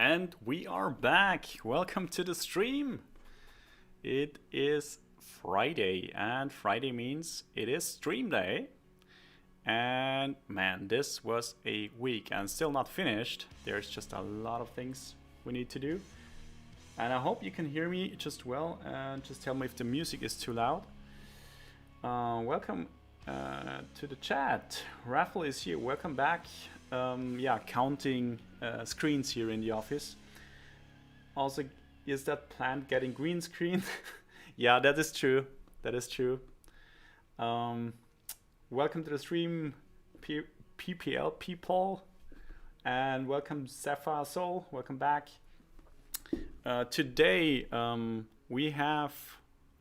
And we are back. Welcome to the stream. It is Friday, and Friday means it is stream day. And man, this was a week and still not finished. There's just a lot of things we need to do. And I hope you can hear me just well, and just tell me if the music is too loud. Welcome to the chat. Raffle is here. Welcome back. Counting screens here in the office. Also, is that plant getting green screen? Yeah, that is true. That is true. Welcome to the stream, PPL people, and welcome Sapphire Soul. Welcome back. Today we have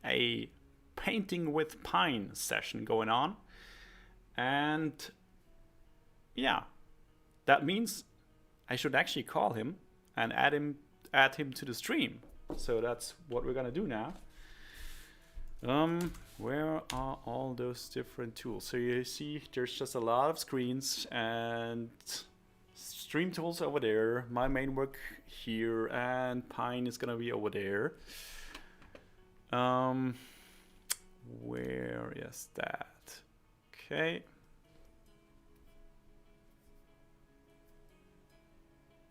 a painting with pine session going on, and yeah, that means I should actually call him and add him to the stream. So that's what we're gonna do now. Where are all those different tools? So you see there's just a lot of screens and stream tools over there, my main work here, and Pine is gonna be over there. Where is that? Okay.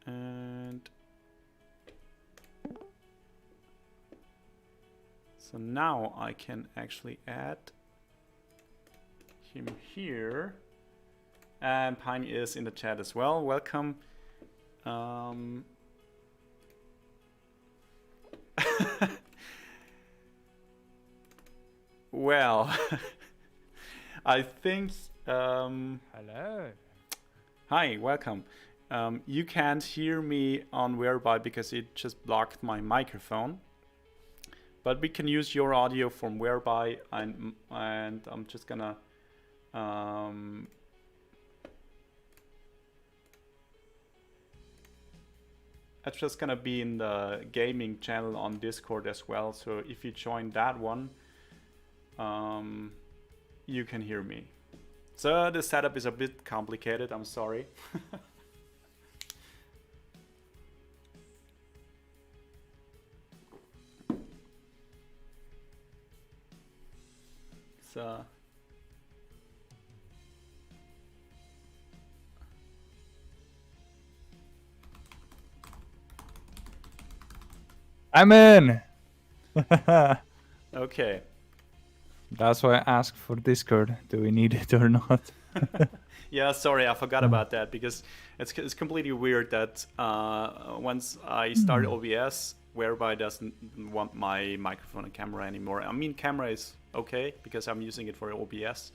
And so now I can actually add him here. And Pine is in the chat as well. Welcome. Well, I think... Hello. Hi, welcome. You can't hear me on Whereby because it just blocked my microphone. But we can use your audio from Whereby, and I'm just gonna it's just gonna be in the gaming channel on Discord as well. So if you join that one, you can hear me. So the setup is a bit complicated, I'm sorry. So I'm in. okay. That's why I asked for Discord. Do we need it or not? Yeah, sorry, I forgot about that because it's completely weird that once I start OBS, Whereby doesn't want my microphone and camera anymore. I mean, camera is okay because I'm using it for OBS,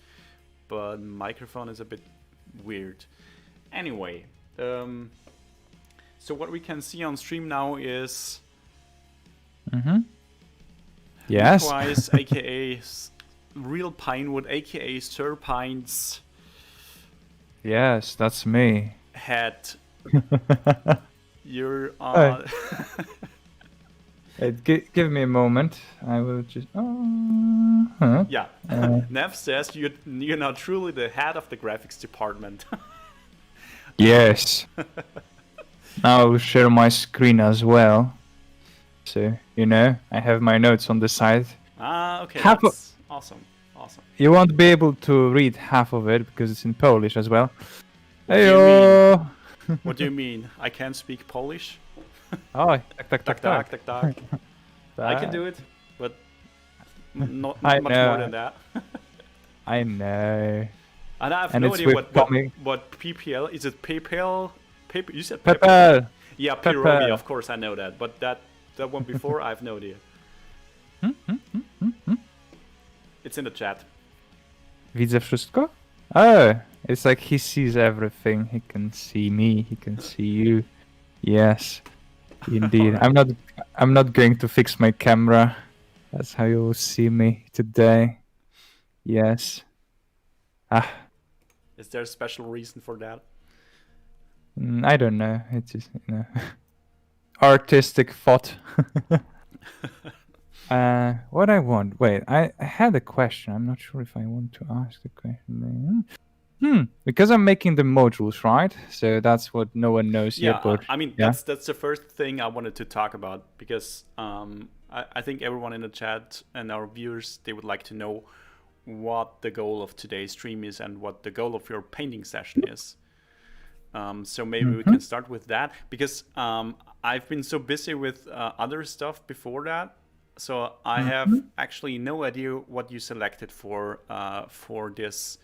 but microphone is a bit weird. Anyway, so what we can see on stream now is Yes. Wise, aka Real Pinewood, aka Sir Pine's Yes, that's me. head. You're Give me a moment. I will just. Yeah. Nev says you're now truly the head of the graphics department. Yes. Now I'll share my screen as well. So, I have my notes on the side. Ah, okay. Half That's awesome. Awesome. You won't be able to read half of it because it's in Polish as well. What do you Heyo! What do you mean? I can't speak Polish? Oh, tak. Tak. I can do it, but not I much know. more than that. I know. And I have And no it's idea with comic- what PPL is. It PayPal? You said Pepper! Yeah, Pepper. Pirogi, of course I know that, but that one before I have no idea. It's in the chat. Widzę wszystko? Oh, it's like he sees everything. He can see me. He can see you. Yes, indeed. Alright. I'm not going to fix my camera. That's how you will see me today. Yes. Is there a special reason for that? I don't know. It's just artistic thought. What I want. Wait, I had a question. I'm not sure if I want to ask the question. Because I'm making the modules, right? So that's what no one knows Yeah, yet. But I mean yeah. that's the first thing I wanted to talk about because I think everyone in the chat and our viewers, they would like to know what the goal of today's stream is and what the goal of your painting session is. So maybe we can start with that because I've been so busy with other stuff before that, so I have actually no idea what you selected for this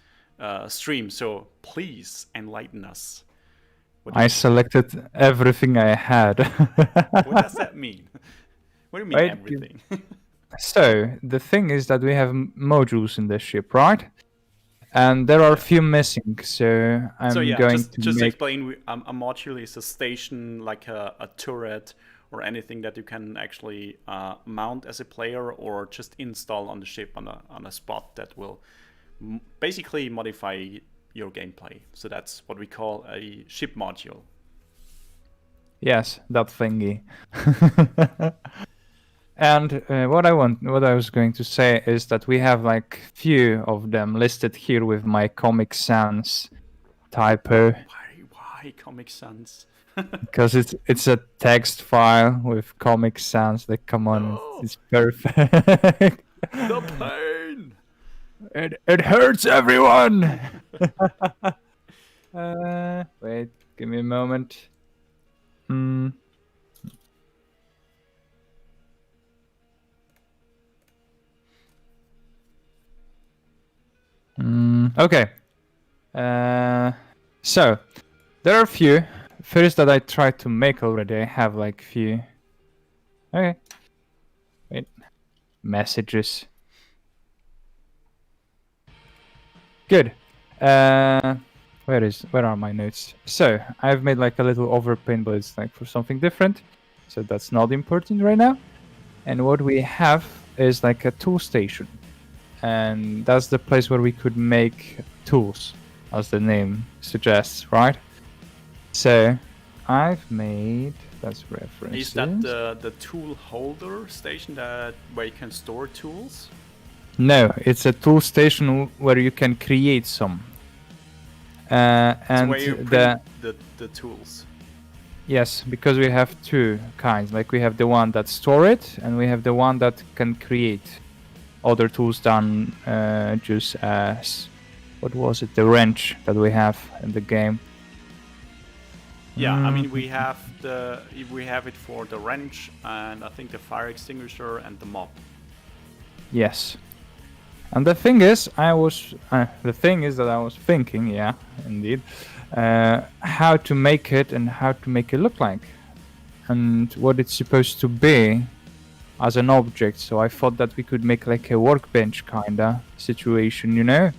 stream. So please enlighten us. I selected everything I had. What does that mean? What do you mean Wait, everything? So the thing is that we have modules in the ship, right? And there are a few missing, so I'm So yeah, going just to make... explain. A module is a station, like a turret or anything that you can actually mount as a player, or just install on the ship on a spot that will basically modify your gameplay. So that's what we call a ship module. Yes, that thingy. And what I was going to say is that we have like few of them listed here with my Comic Sans typo. Why Comic Sans? Because it's a text file with Comic Sans. Like, come on, No. it's perfect. The pain. It hurts everyone. Wait, give me a moment. Okay. So there are a few. First that I tried to make already. I have like few. Okay. Wait. Messages. Good. Where are my notes? So I've made like a little overpaint, but it's like for something different. So that's not important right now. And what we have is like a tool station. And that's the place where we could make tools, as the name suggests, right? So I've made... That's references. Is that the tool holder station where you can store tools? No, it's a tool station where you can create some. And so where you print the tools. Yes, because we have two kinds. Like we have the one that store it, and we have the one that can create other tools than just as... What was it? The wrench that we have in the game. Yeah, I mean we have it for the wrench and I think the fire extinguisher and the mop. Yes. And the thing is, that I was thinking, yeah, indeed, how to make it and how to make it look like, and what it's supposed to be as an object. So I thought that we could make like a workbench kinda situation, you know?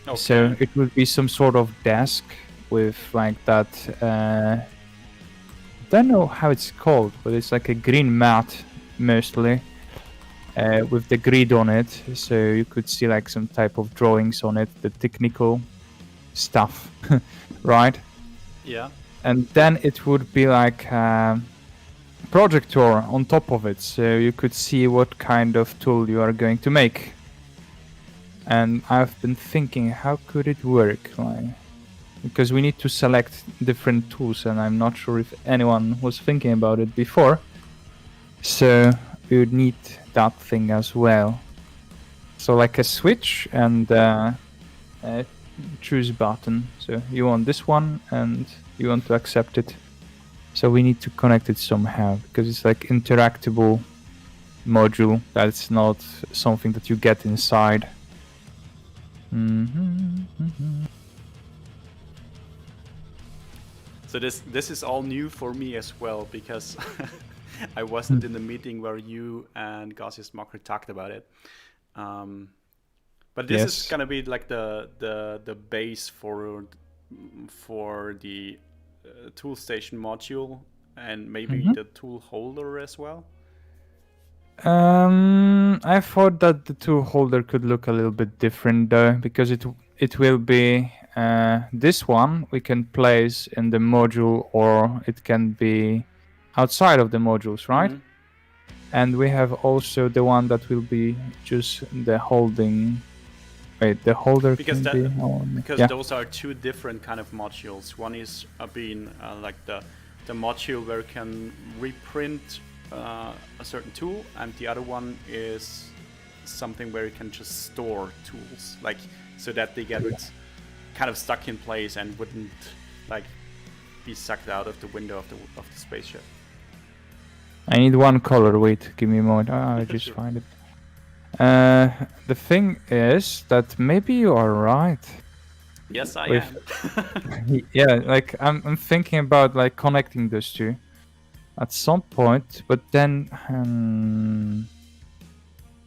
Okay. So it would be some sort of desk with like that. I don't know how it's called, but it's like a green mat mostly. With the grid on it, so you could see like some type of drawings on it, the technical stuff, right? Yeah. And then it would be like a projector on top of it, so you could see what kind of tool you are going to make. And I've been thinking, how could it work? Like, because we need to select different tools, and I'm not sure if anyone was thinking about it before. So we would need that thing as well. So like a switch and a choose button. So you want this one and you want to accept it. So we need to connect it somehow because it's like interactable module. That's not something that you get inside. So this is all new for me as well because I wasn't in the meeting where you and Gaussius Mocker talked about it. But this is gonna be like the base for the tool station module and maybe the tool holder as well. I thought that the tool holder could look a little bit different though, because it will be this one we can place in the module, or it can be outside of the modules, right? And we have also the one that will be just the holding Wait, the holder Because can be on. because Yeah. those are two different kind of modules. One is being like the module where you can reprint a certain tool, and the other one is something where you can just store tools, like so that they get kind of stuck in place and wouldn't like be sucked out of the window of the spaceship. I need one color. Wait, give me a moment. I just Sure. find it. The thing is that maybe you are right. Yes, I With- am. Yeah, like I'm thinking about like connecting those two at some point, but then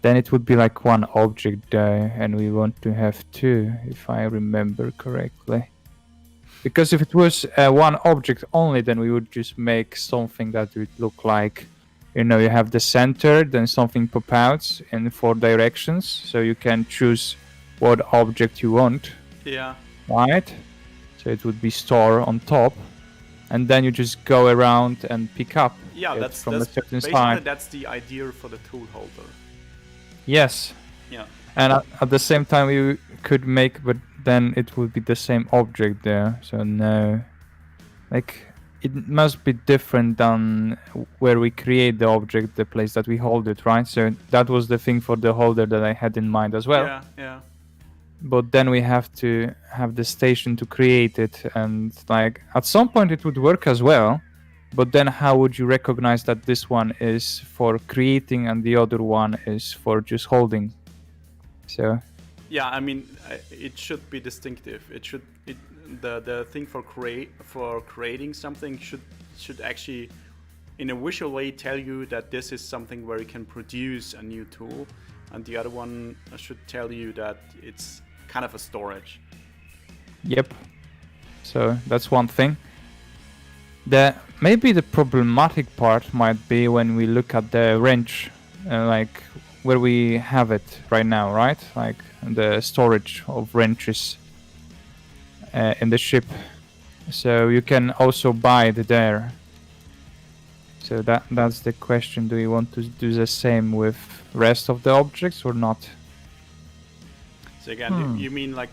it would be like one object there, and we want to have two, if I remember correctly. Because if it was one object only, then we would just make something that would look like, you know, you have the center, then something pop out in 4 directions, so you can choose what object you want, Yeah. right? So it would be store on top, and then you just go around and pick up Yeah, it that's from a certain basically side. that's the idea for the tool holder. Yes, Yeah. and at the same time you could make, but then it would be the same object there. So no, like it must be different than where we create the object, the place that we hold it, right? So that was the thing for the holder that I had in mind as well. Yeah. Yeah. But then we have to have the station to create it, and like at some point it would work as well. But then how would you recognize that this one is for creating and the other one is for just holding? So Yeah, I mean, it should be distinctive. The thing for creating something should actually, in a visual way, tell you that this is something where you can produce a new tool, and the other one should tell you that it's kind of a storage. yep. So that's one thing. Maybe the problematic part might be when we look at the wrench, like where we have it right now, right? Like the storage of wrenches in the ship. So you can also buy it there. So that's the question. Do we want to do the same with rest of the objects or not? So again, you mean like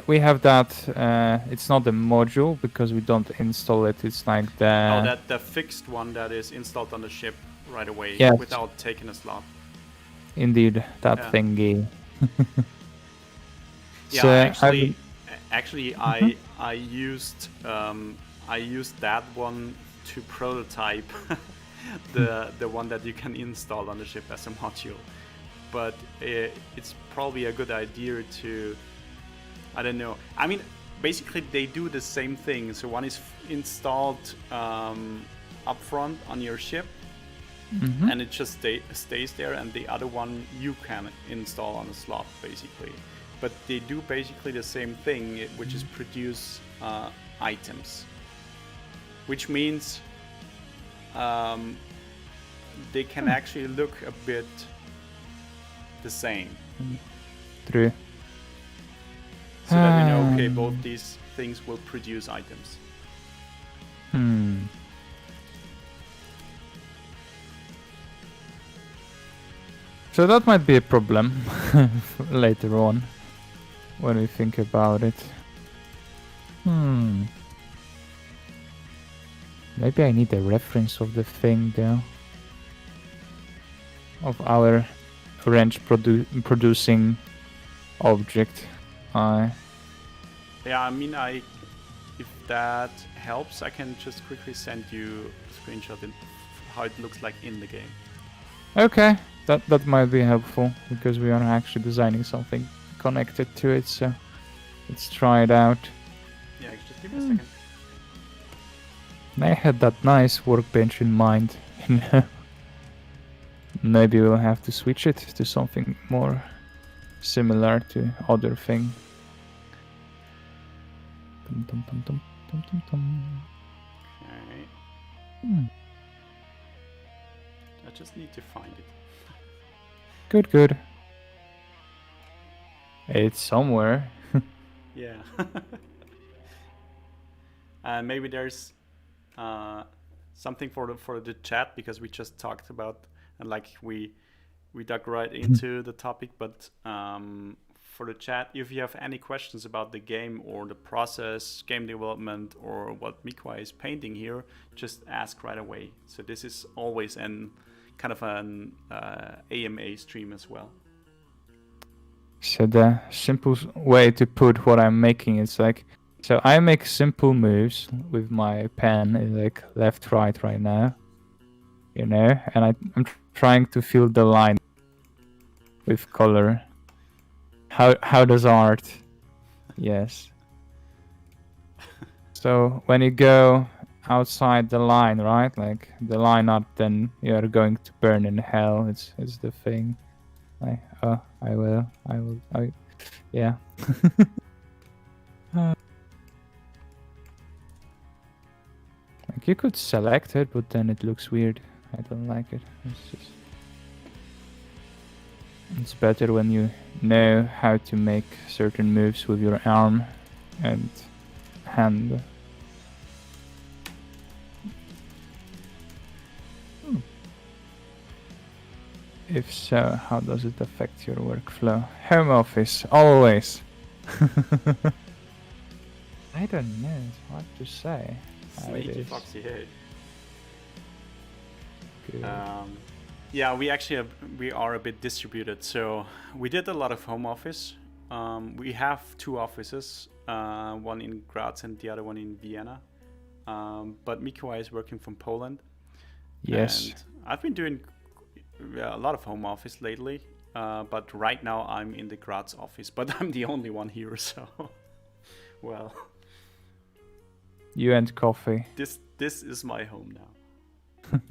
We have that. It's not a module because we don't install it. It's like that the fixed one that is installed on the ship right away Yes. without taking a slot. Indeed, that Yeah. thingy. Yeah, So actually, I used that one to prototype the one that you can install on the ship as a module. But it's probably a good idea to, I don't know. I mean, basically they do the same thing. So one is installed up front on your ship, and it just stays there, and the other one you can install on a slot, basically. But they do basically the same thing, which is produce items, which means they can actually look a bit the same. True. So that we know, okay, both these things will produce items. So that might be a problem later on when we think about it. Maybe I need a reference of the thing though. Of our wrench producing object. Yeah, I mean, if that helps, I can just quickly send you a screenshot of how it looks like in the game. Okay, that might be helpful because we are actually designing something connected to it. So let's try it out. Yeah, just give me a second. I had that nice workbench in mind. Maybe we'll have to switch it to something more similar to other thing. Dum, dum, dum, dum, dum, dum, dum. Okay. I just need to find it. Good. It's somewhere. Yeah. And maybe there's something for the chat, because we just talked about, and like we we dug right into the topic. But for the chat, if you have any questions about the game or the process, game development, or what Mikwa is painting here, just ask right away. So this is always an kind of an AMA stream as well. So the simple way to put what I'm making is like, so I make simple moves with my pen, is like left, right now, you know, and I'm trying to fill the line with color. How does art? Yes. So when you go outside the line, right, like the line art, then you're going to burn in hell. It's the thing. Like, oh, I will, yeah. Like you could select it, but then it looks weird. I don't like it. It's better when you know how to make certain moves with your arm and hand. If so, how does it affect your workflow? Home office, always. I don't know, it's hard to say. Sneaky foxy, hey. Good. Yeah, we are a bit distributed. So we did a lot of home office. We have 2 offices, one in Graz and the other one in Vienna. But Mikołaj is working from Poland. Yes. And I've been doing a lot of home office lately. But right now I'm in the Graz office. But I'm the only one here, so well. You and coffee. This is my home now.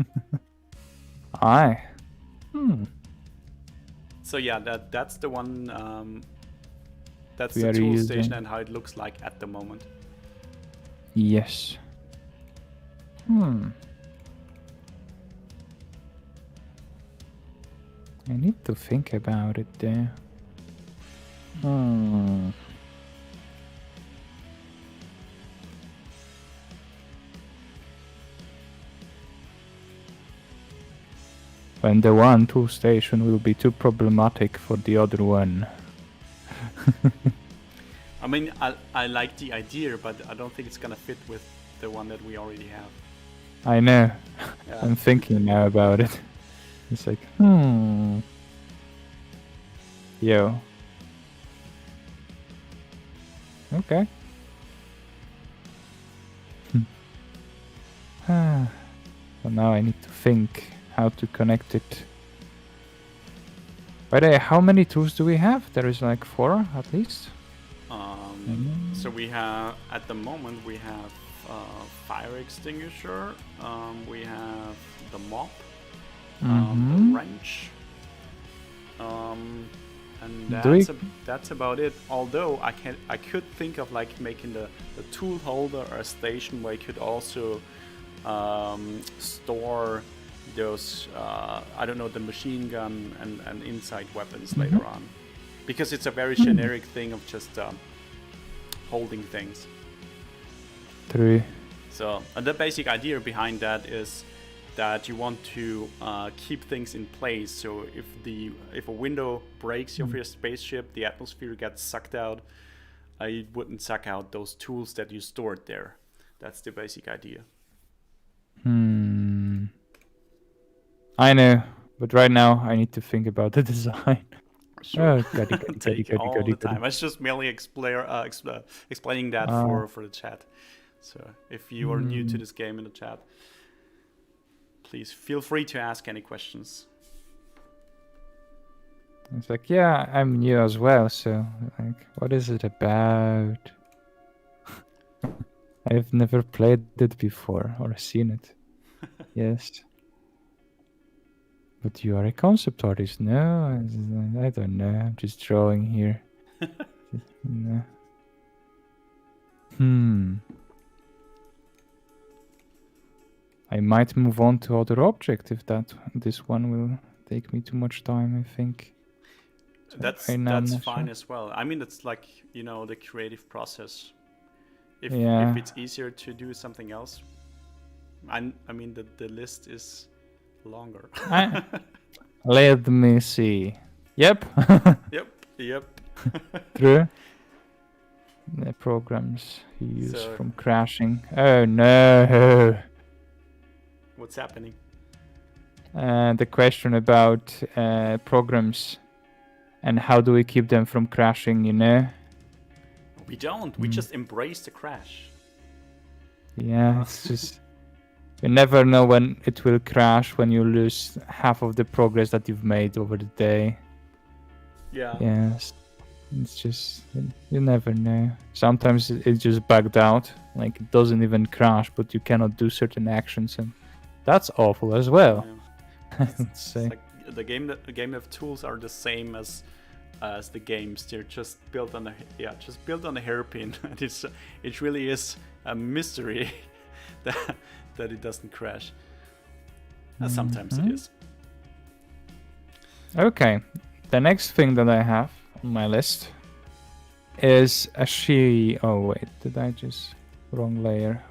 Aye. So yeah, that's the one. That's We the are tool using. station and how it looks like at the moment. Yes. I need to think about it there. When the one tool station will be too problematic for the other one. I mean, I like the idea, but I don't think it's gonna fit with the one that we already have. I know. Yeah. I'm thinking now about it. It's like, Yo. Okay. So now I need to think how to connect it. By the way, how many tools do we have? There is like 4 at least. So we have, at the moment, we have fire extinguisher. We have the mop, the wrench, and that's about it. Although I could think of like making the tool holder a station where you could also store those I don't know, the machine gun and inside weapons later on, because it's a very generic thing of just holding things. True. So the basic idea behind that is that you want to keep things in place. So if a window breaks of your spaceship, the atmosphere gets sucked out. It wouldn't suck out those tools that you stored there. That's the basic idea. I know, but right now I need to think about the design. Sure. Oh, Take all the time. I was just merely explaining that for the chat. So if you are new to this game in the chat, please feel free to ask any questions. It's like, yeah, I'm new as well, so like, what is it about? I've never played it before or seen it. Yes. But you are a concept artist. No, I don't know. I'm just drawing here. No. I might move on to other object if this one will take me too much time, I think. So that's fine as well. I mean, it's like, you know, the creative process. If it's easier to do something else, I mean, the list is longer. Let me see. Yep. Yep. True. The programs you use So- from crashing. Oh no. What's happening? The question about programs and how do we keep them from crashing, you know? We don't. We just embrace the crash. Yeah, it's just you never know when it will crash when you lose half of the progress that you've made over the day. Yeah. Yes. It's just you never know. Sometimes it just bugged out, like it doesn't even crash, but you cannot do certain actions, and that's awful as well. Let's It's say. like the game of tools are the same as the games. They're just built on a hairpin. And it really is a mystery that it doesn't crash. Sometimes it is. Okay, the next thing that I have on my list is a shield. Oh wait, did I just wrong layer?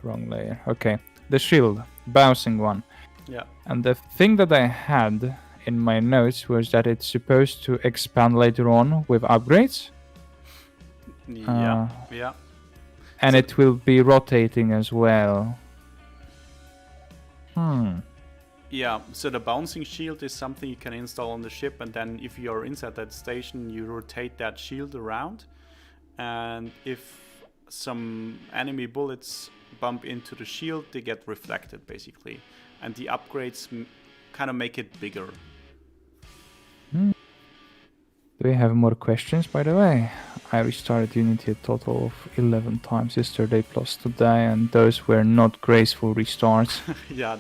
Okay, the shield, bouncing one. Yeah. And the thing that I had in my notes was that it's supposed to expand later on with upgrades. Yeah. Yeah. And So- it will be rotating as well. Yeah, so the bouncing shield is something you can install on the ship, and then if you're inside that station, you rotate that shield around. And if some enemy bullets bump into the shield, they get reflected basically. And the upgrades kind of make it bigger. Do we have more questions, by the way? I restarted Unity a total of 11 times yesterday plus today, and those were not graceful restarts. Yeah,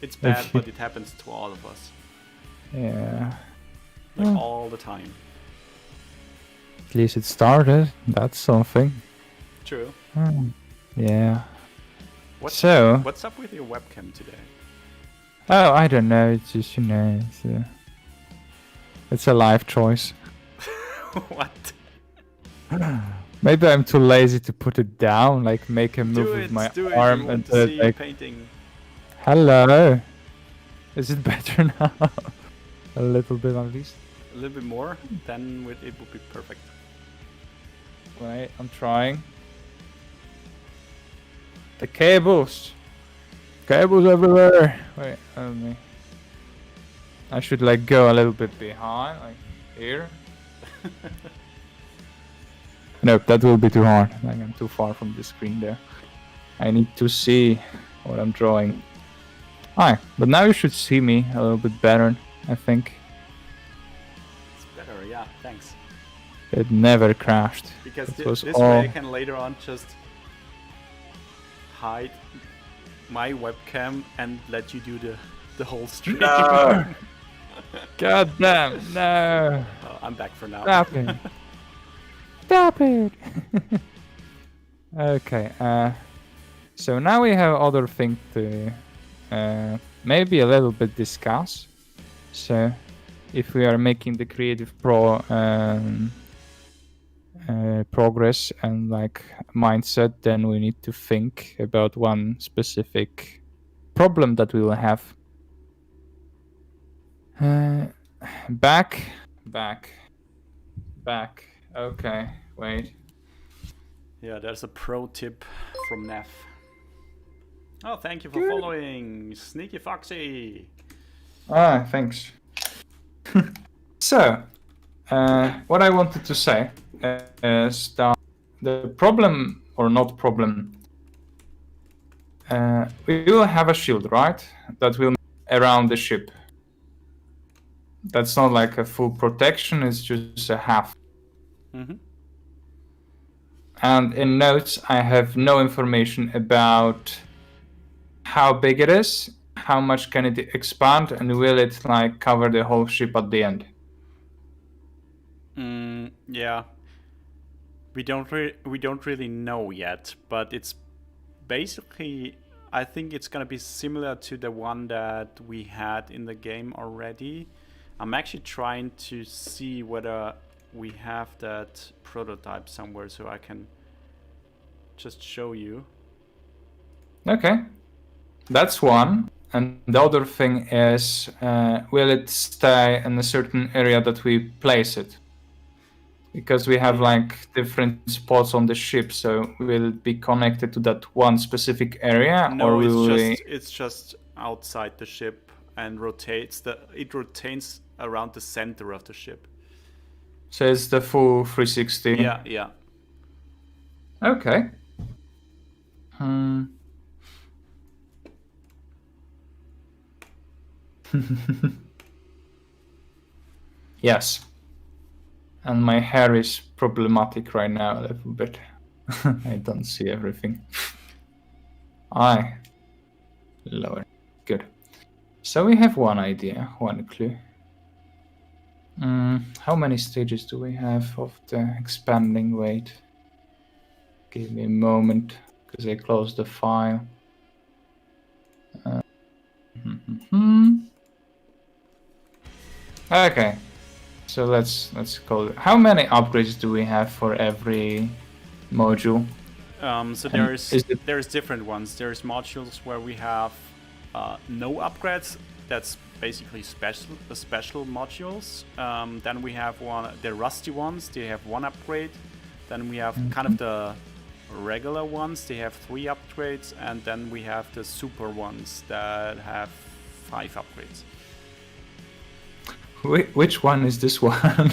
it's bad, but it happens to all of us. Yeah. Like all the time. At least it started. That's something. True. Yeah. What's So. What's up with your webcam today? Oh, I don't know. It's just, you know, it's a life choice. What? Maybe I'm too lazy to put it down, like make a move with my do arm it. You and want to see like, painting. hello. Is it better now? A little bit at least. A little bit more, then it would be perfect. Wait, I'm trying. The cables. Cables everywhere. Wait, me. I should like go a little bit behind, like here. Nope, that will be too hard. Like I'm too far from the screen there. I need to see what I'm drawing. Hi, but now you should see me a little bit better, I think. It's better, yeah, thanks. It never crashed. Because It was this all- way I can later on just hide my webcam and let you do the whole stream. No. God damn, no. Oh, I'm back for now. Stop it. Stop it. Okay, so now we have other thing to maybe a little bit discuss. So if we are making the creative progress and like mindset, then we need to think about one specific problem that we will have. Back. Okay, wait. Yeah, there's a pro tip from Neff. Oh, thank you for Good. following, Sneaky Foxy. Ah, thanks. So, what I wanted to say is that the problem, or not problem, we will have a shield, right? That will around the ship. That's not like a full protection, it's just a half. Mm-hmm. And in notes, I have no information about how big it is, how much can it expand, and will it like cover the whole ship at the end? Yeah, we don't really know yet, but it's basically, I think it's gonna be similar to the one that we had in the game already. I'm actually trying to see whether we have that prototype somewhere so I can just show you. Okay, that's one. And the other thing is, will it stay in a certain area that we place it? Because we have like different spots on the ship, so will it be connected to that one specific area, No, or will we? it's just outside the ship and it rotates around the center of the ship. So it's the full 360. Yeah. Okay. Yes. And my hair is problematic right now a little bit. I don't see everything. Aye. Lower. Good. So we have one idea, one clue. How many stages do we have of the expanding weight? Give me a moment, because I closed the file. Okay. So let's call it. How many upgrades do we have for every module? So is there's different ones. There's modules where we have no upgrades. That's basically special modules. Then we have the rusty ones. They have one upgrade. Then we have kind of the regular ones. They have 3 upgrades, and then we have the super ones that have 5 upgrades. Which one is this one?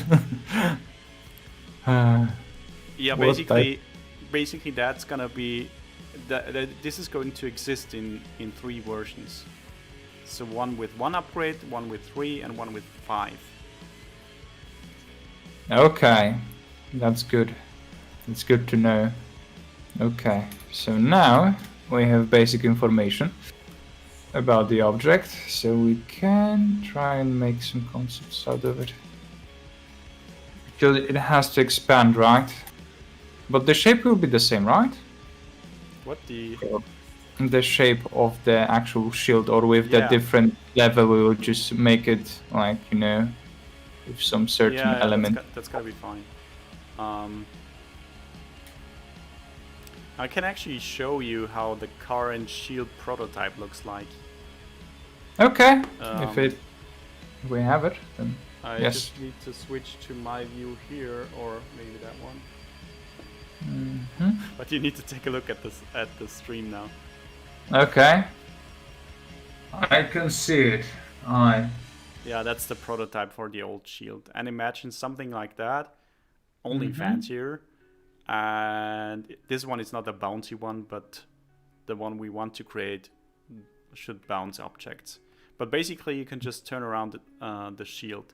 Yeah, basically that's gonna be this is going to exist in 3 versions. So one with 1 upgrade, one with 3, and one with 5. Okay, that's good. It's good to know. Okay, so now we have basic information about the object, so we can try and make some concepts out of it. Because it has to expand, right? But the shape will be the same, right? What The shape of the actual shield, or with the Yeah. different level, we will just make it like, with some certain element. That's gotta be fine. I can actually show you how the current shield prototype looks like. Okay, if we have it, then I yes. just need to switch to my view here, or maybe that one. But you need to take a look at the stream now. Okay. I can see it. Yeah, that's the prototype for the old shield. And imagine something like that, only fancier. And this one is not a bouncy one, but the one we want to create should bounce objects. But basically, you can just turn around the shield,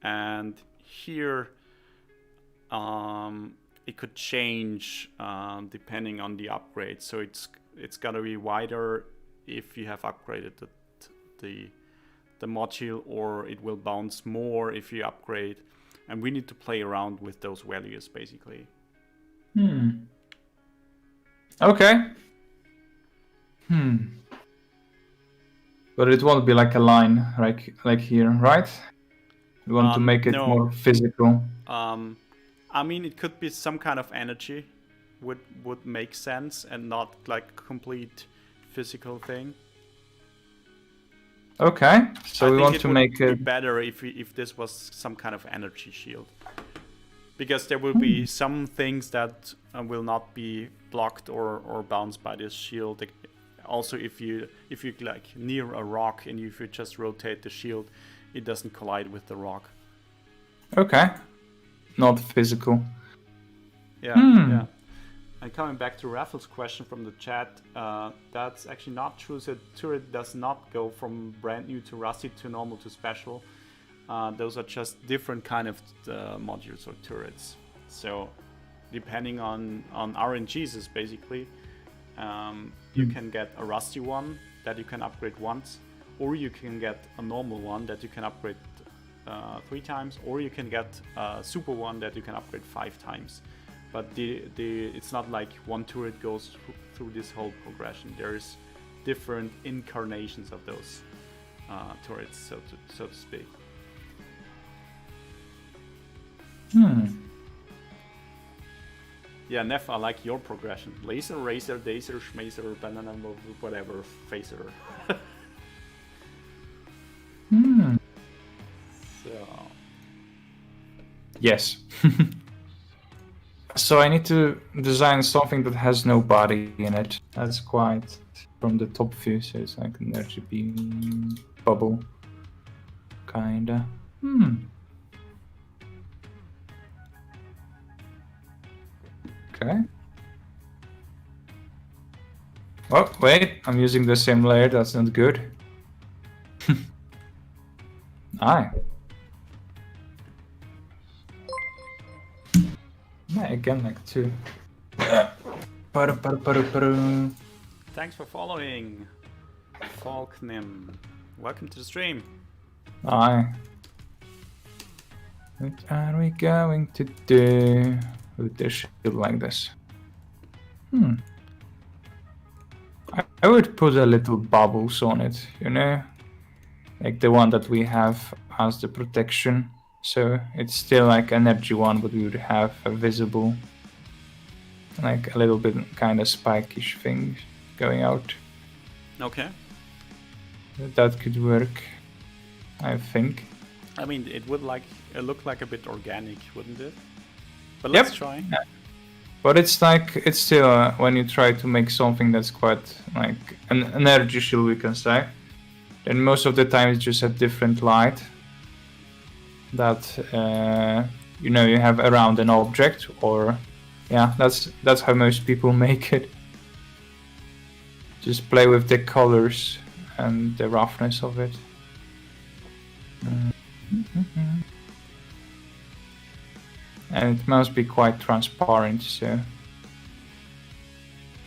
and here it could change depending on the upgrade. So it's gonna be wider if you have upgraded the module, or it will bounce more if you upgrade. And we need to play around with those values basically. Okay. But it won't be like a line, like here, right? We want to make it more physical. I mean, it could be some kind of energy, would make sense, and not like complete physical thing. Okay, so we want to make it be better if this was some kind of energy shield, because there will be some things that will not be blocked or bounced by this shield. Also, if you like near a rock and if you just rotate the shield, it doesn't collide with the rock. Okay, not physical. Yeah. And coming back to Raffles' question from the chat, that's actually not true. So turret does not go from brand new to rusty to normal to special. Those are just different kind of modules or turrets. So depending on RNGs, basically, you can get a rusty one that you can upgrade once, or you can get a normal one that you can upgrade 3 times, or you can get a super one that you can upgrade 5 times. But it's not like one turret goes through this whole progression. There's different incarnations of those turrets, so to speak. Yeah, Neff, I like your progression. Laser, Razor, Dazer, Schmazer, Banana, whatever, Phaser. Yes. So I need to design something that has no body in it. That's quite from the top view, so it's like an RGB bubble. Kinda. Okay. Oh, wait, I'm using the same layer, that's not good. Aye. Yeah, again, like 2. Thanks for following, Falknim. Welcome to the stream. Aye. What are we going to do with this shit like this? I would put a little bubbles on it, you know? Like the one that we have as the protection. So it's still like energy one, but we would have a visible, like a little bit kind of spike-ish thing going out. Okay. That could work, I think. I mean, it would look like a bit organic, wouldn't it? But Yep. let's try. But it's like, it's still when you try to make something that's quite like an energy shield, we can say, then most of the time it's just a different light that you know you have around an object, or yeah, that's how most people make it. Just play with the colors and the roughness of it. And it must be quite transparent, so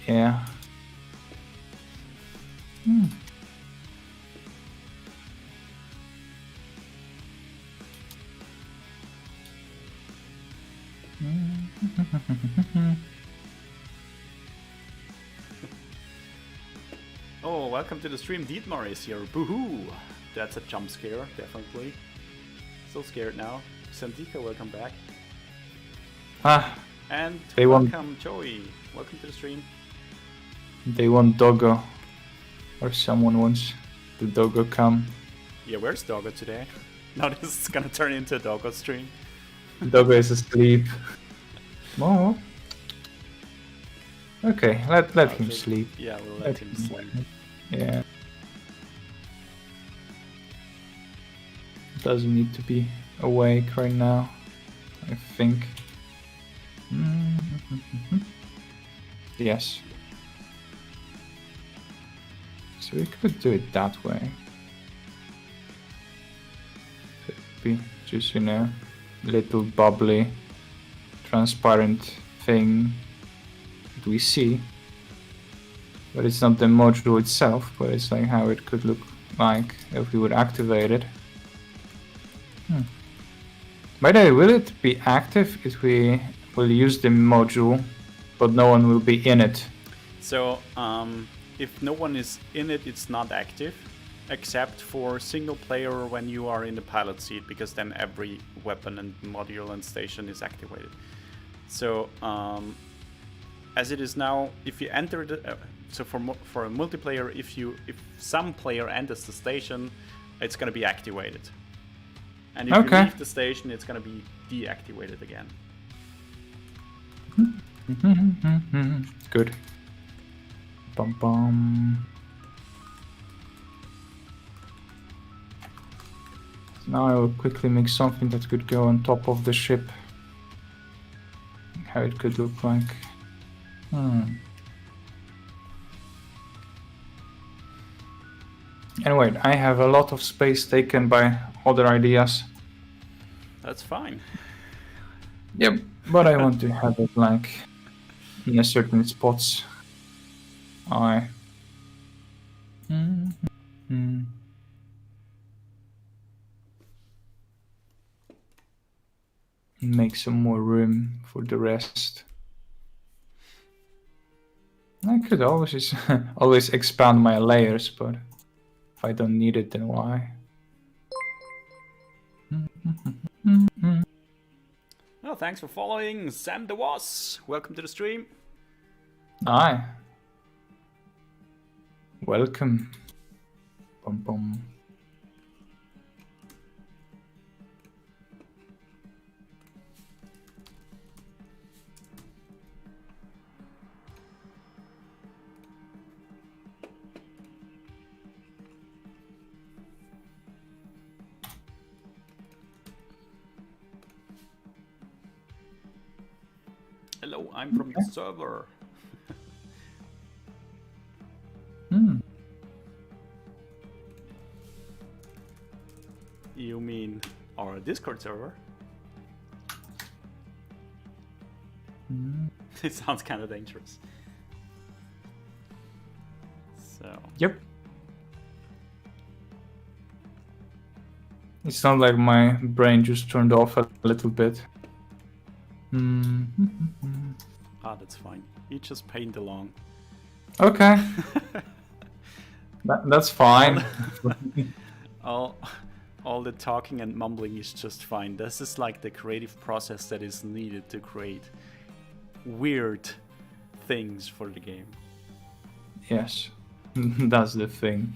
yeah. Oh, welcome to the stream. Dietmar is here. Boohoo! That's a jump scare, definitely. So scared now. Sandika, welcome back. And They want- welcome, Joey. Welcome to the stream. They want Doggo, or someone wants the Doggo come. Yeah, where's Doggo today? Now this is gonna turn into a Doggo stream. Doggo is asleep. Oh. Okay, let him just- sleep. Yeah, we'll let him sleep. Yeah. Doesn't need to be awake right now, I think. Yes. So we could do it that way. Could be just, you know, little bubbly, transparent thing that we see. But it's not the module itself, but it's like how it could look like if we would activate it. By the way, will it be active if we will use the module, but no one will be in it? So, if no one is in it, it's not active, except for single player when you are in the pilot seat, because then every weapon and module and station is activated. So, as it is now, if you enter the, so for a multiplayer, if some player enters the station, it's going to be activated. And if you leave the station, it's going to be deactivated again. Good. Bum bum. So now I will quickly make something that could go on top of the ship. How it could look like. Anyway, I have a lot of space taken by other ideas. That's fine. Yep, but I want to have it like in a certain spots. Make some more room for the rest. I could always always expand my layers, but if I don't need it, then why? Oh, thanks for following, Sam DeWass. Welcome to the stream. Aye. Welcome. Bum bum. Hello, I'm from the server. Hmm. You mean our Discord server? Hmm. It sounds kind of dangerous. So, Yep. It's not like my brain just turned off a little bit. that's fine. You just paint along. Okay. That's fine. All the talking and mumbling is just fine. This is like the creative process that is needed to create weird things for the game. Yes, that's the thing.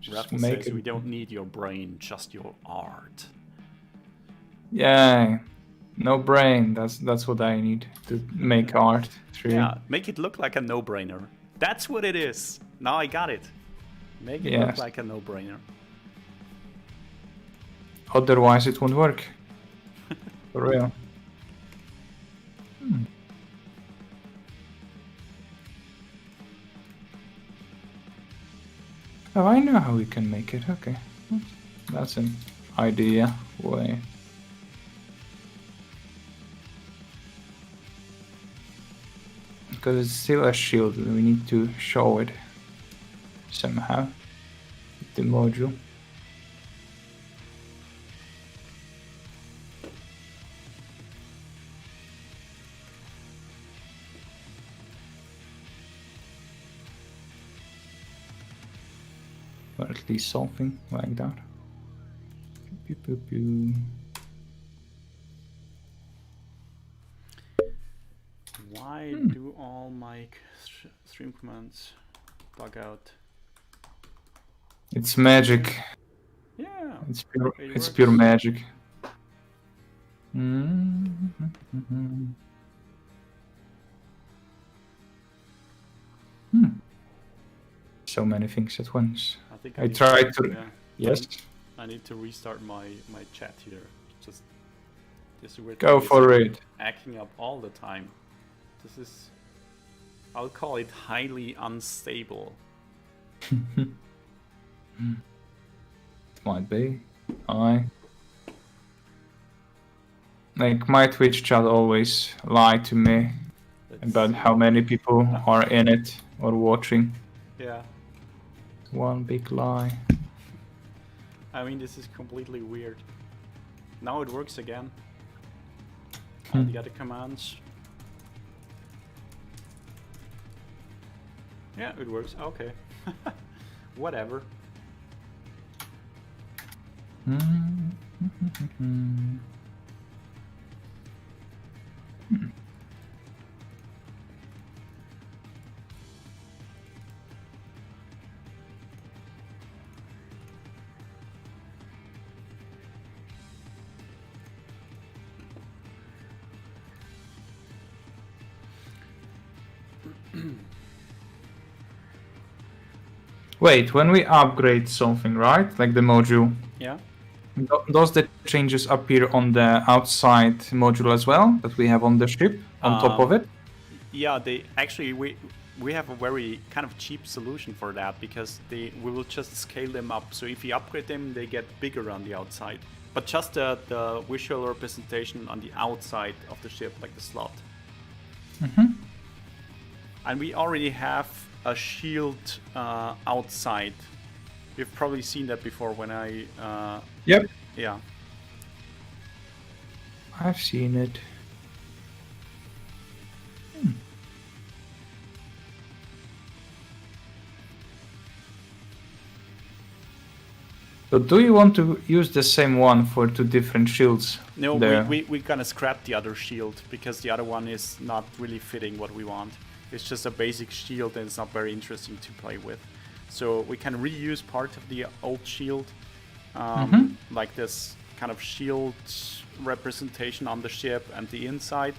Just Raffle make says it. we don't need your brain, just your art. Yeah, no brain. That's what I need to make art. Yeah, make it look like a no-brainer. That's what it is. Now I got it. Make it look Yes. like a no-brainer. Otherwise, it won't work. For real. Oh, I know how we can make it. Okay, that's an idea. Way. Because it's still a shield, we need to show it somehow. With the module. Or at least something like that. Pew, pew, pew. Why do all my stream commands bug out? It's magic. Yeah. It's pure. It It's works. pure magic. Mm-hmm. So many things at once. I think I need tried to. yeah, Yes. I need to restart my chat here. Just this weird Go thing is for it. acting up all the time. This is, I'll call it highly unstable. Might be. Like my Twitch chat always lie to me Let's about see. how many people are in it or watching. Yeah, One big lie. I mean this is completely weird. Now it works again. Hmm. And the other commands. Yeah, it works. Okay. Whatever. Wait, when we upgrade something, right? Like the module, Yeah. does the changes appear on the outside module as well that we have on the ship on top of it? Yeah, they actually we have a very kind of cheap solution for that because we will just scale them up. So if you upgrade them, they get bigger on the outside. But just the visual representation on the outside of the ship, like the slot. And we already have a shield outside. You've probably seen that before when I Yep, yeah. I've seen it. So do you want to use the same one for two different shields? No, there? we're gonna scrap the other shield because the other one is not really fitting what we want. It's just a basic shield and it's not very interesting to play with. So we can reuse part of the old shield, like this kind of shield representation on the ship and the inside.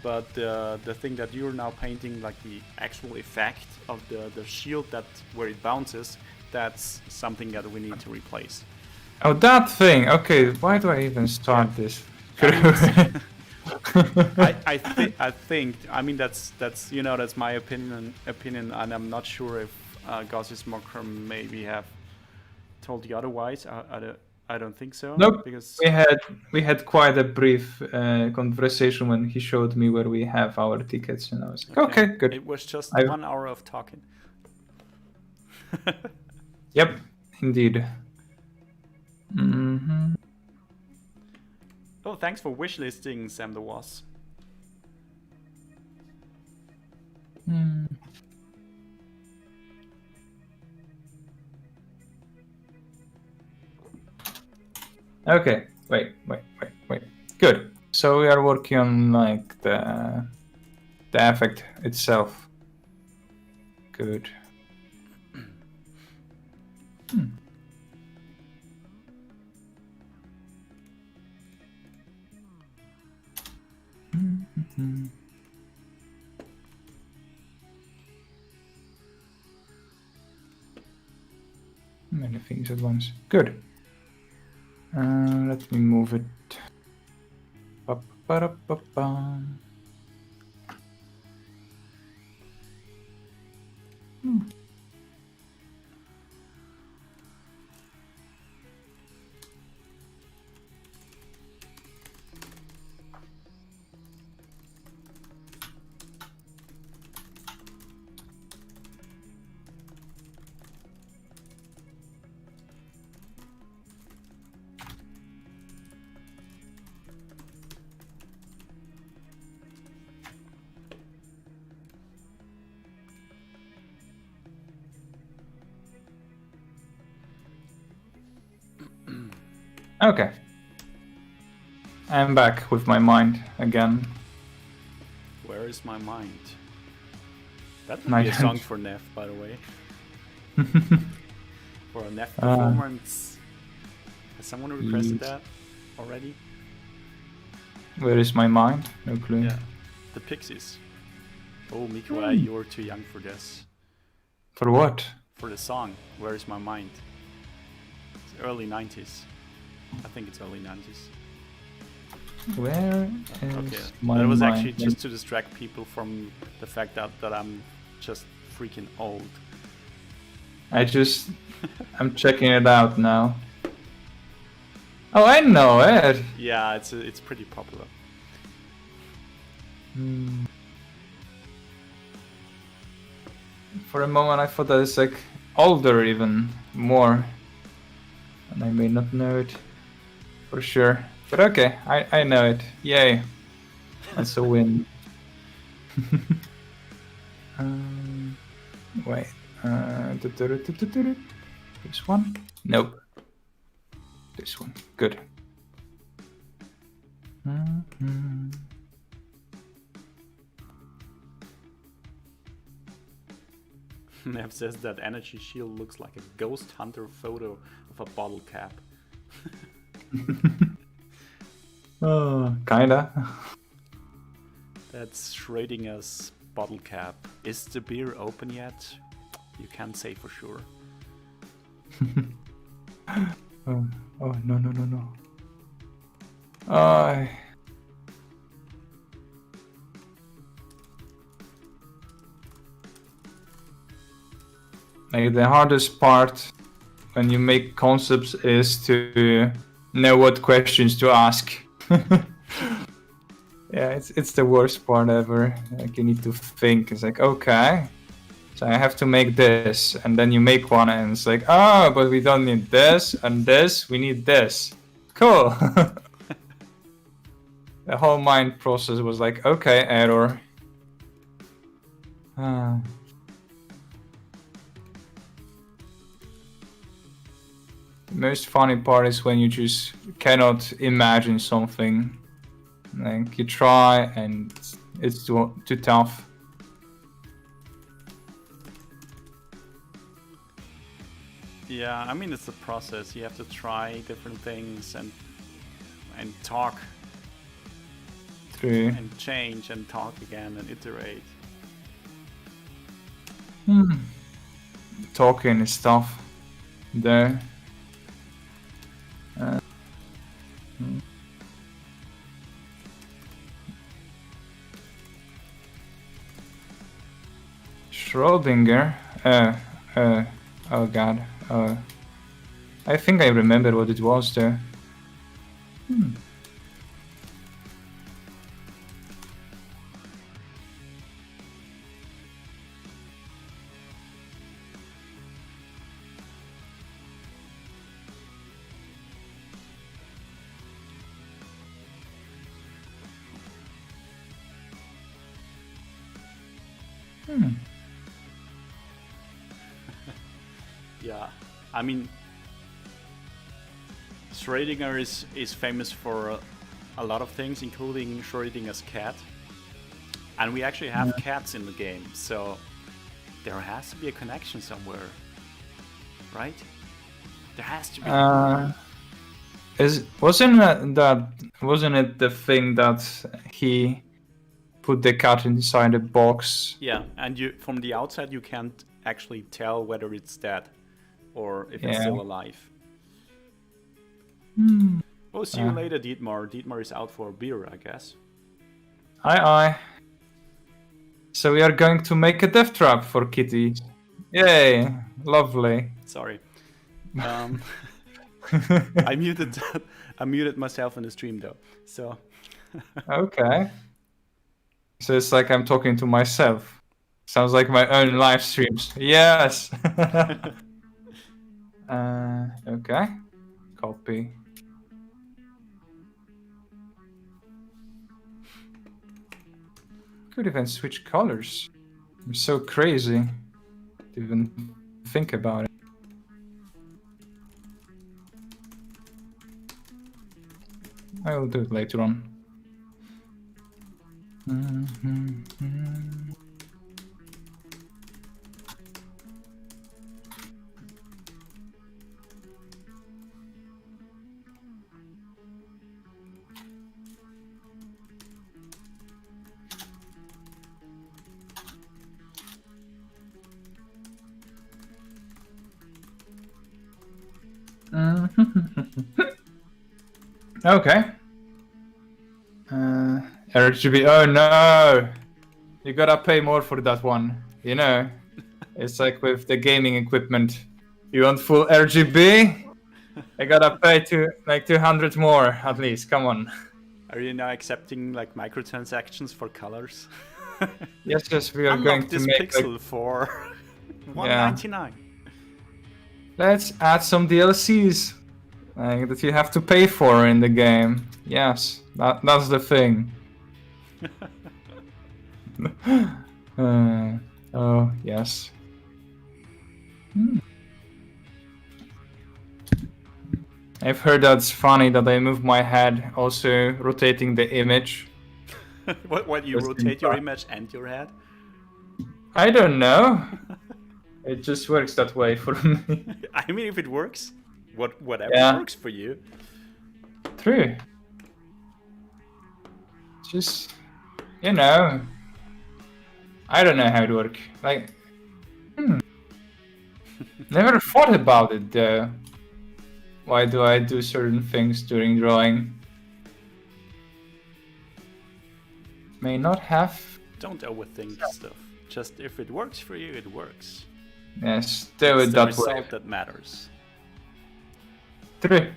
but the thing that you're now painting, like the actual effect of the shield that where it bounces, that's something that we need to replace. Oh, that thing. Okay, why do I even start this? I think I mean that's that's my opinion, and I'm not sure if Gaussius Smoker maybe have told you otherwise. I don't think so. Nope. Because we had quite a brief conversation when he showed me where we have our tickets, and I was like, okay good. It was just 1 hour of talking. Yep, indeed. Mm-hmm. Oh, thanks for wishlisting, Sam the Was. Okay, wait. Good. So we are working on like the effect itself. Good. Many things at once. Good. Let me move it. Ba-ba-da-ba-ba. Okay. I'm back with my mind again. Where is my mind? That would be a song for Neff, by the way. For a Neff performance. Has someone requested that already? Where is my mind? No clue. Yeah. The Pixies. Oh, Mikołaj, you're too young for this. For what? For the song, Where is My Mind? It's early 90s. I think it's early 90s. Where is my that was mind? actually just to distract people from the fact that I'm just freaking old. I'm checking it out now. Oh, I know it. Yeah, it's pretty popular. For a moment I thought that it's like older even more. And I may not know it for sure. But okay, I know it. Yay. That's a win. Wait. This one? Nope. This one. Good. Nev says that energy shield looks like a ghost hunter photo of a bottle cap. Kinda. That's Schrodinger's bottle cap. Is the beer open yet? You can't say for sure. Oh no. Like the hardest part when you make concepts is to know what questions to ask. Yeah, it's the worst part ever. Like you need to think. It's like, okay, so I have to make this, and then you make one, and it's like, oh, but we don't need this and this. We need this. Cool. The whole mind process was like, okay, error. The most funny part is when you just cannot imagine something. Like you try and it's too tough. Yeah, I mean it's a process. You have to try different things and talk True. and change and talk again and iterate. Talking stuff there. Schrödinger. Oh god. I think I remember what it was there. Yeah, I mean, Schrödinger is famous for a lot of things, including Schrödinger's cat. And we actually have cats in the game, so there has to be a connection somewhere, right? There has to be. Wasn't it the thing that he put the cat inside a box? Yeah, and you from the outside you can't actually tell whether it's dead or if it's still alive. Oh, see you later, Dietmar. Dietmar is out for a beer, I guess. Aye. So we are going to make a death trap for Kitty. Yay! Lovely. Sorry. I muted myself in the stream though. So. Okay. So it's like I'm talking to myself. Sounds like my own live streams. Yes. Okay. Copy. Could even switch colors. I'm so crazy to even think about it. I will do it later on. Okay. RGB. Oh no! You gotta pay more for that one. You know, it's like with the gaming equipment. You want full RGB? I gotta pay like 200 more at least. Come on. Are you now accepting like microtransactions for colors? Yes, we are Unlock going to this make. pixel for $1.99. Let's add some DLCs that you have to pay for in the game. Yes, that's the thing. Oh, yes. I've heard that's funny that I move my head, also rotating the image. What you rotate your image and your head? I don't know. It just works that way for me. I mean, if it works, whatever works for you. True. Just, you know, I don't know how it works. Like, never thought about it though. Why do I do certain things during drawing? May not have. Don't overthink stuff. Just if it works for you, it works. Yes, do It's it the that result way. that matters. True.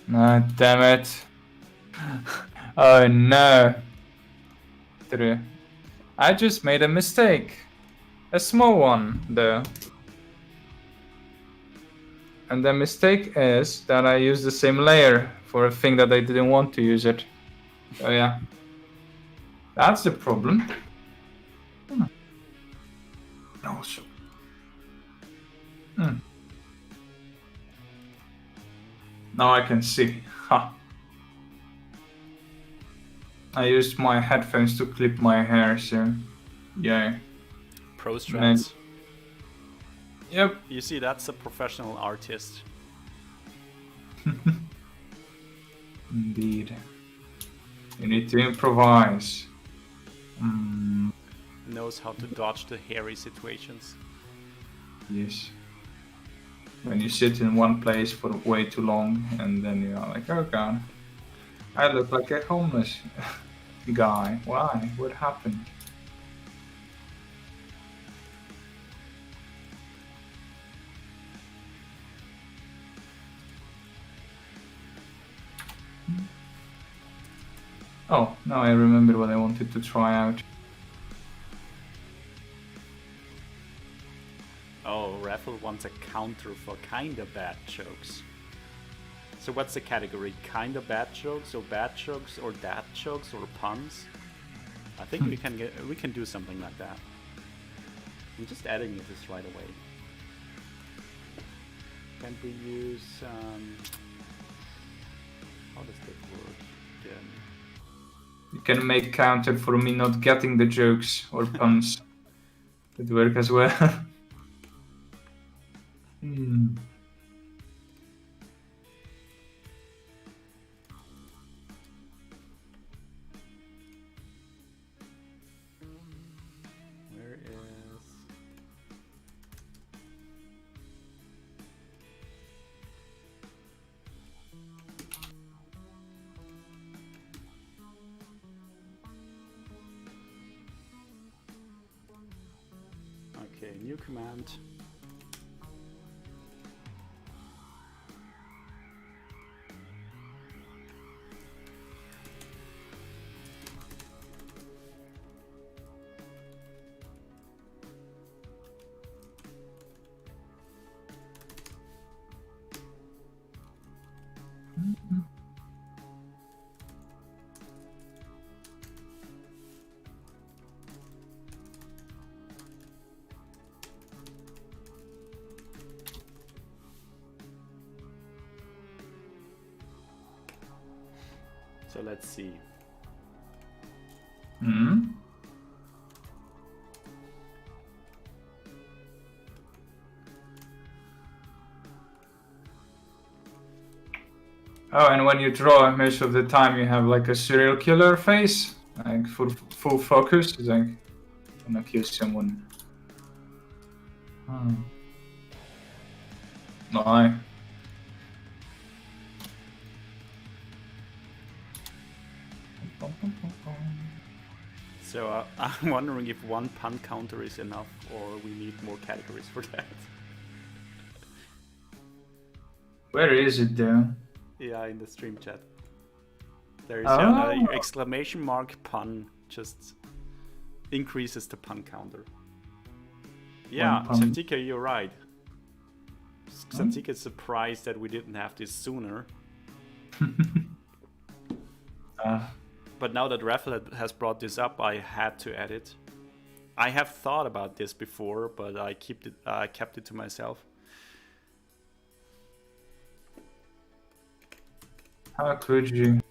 No, damn it. Oh no. True. I just made a mistake. A small one, though. And the mistake is that I used the same layer for a thing that I didn't want to use it. Oh yeah. That's the problem. Also. Now I can see. Ha. I used my headphones to clip my hair, so yeah. Pro strats. Yep. You see, that's a professional artist. Indeed. You need to improvise. Mm, Knows how to dodge the hairy situations. yes. When you sit in one place for way too long, and then you're like, oh god, I look like a homeless guy. Why? What happened? Oh, now I remember what I wanted to try out. Oh, Raffle wants a counter for kinda bad jokes. So what's the category? Kinda bad jokes, or bad jokes, or dad jokes, or puns? I think we can do something like that. I'm just adding this right away. Can we use how does that work again? You can make counter for me not getting the jokes or puns. That work as well. Where is okay, new command. So let's see. Oh, and when you draw, most of the time you have like a serial killer face, like full focus. It's like, I'm gonna kill someone. No. So I'm wondering if one pun counter is enough, or we need more categories for that. Where is it though? Yeah, in the stream chat. There is Oh. an exclamation mark pun, just increases the pun counter. Yeah, One pun. Xantika, you're right. Xantika is surprised that we didn't have this sooner. But now that Raffle has brought this up, I had to add it. I have thought about this before, but I kept it to myself. How could you?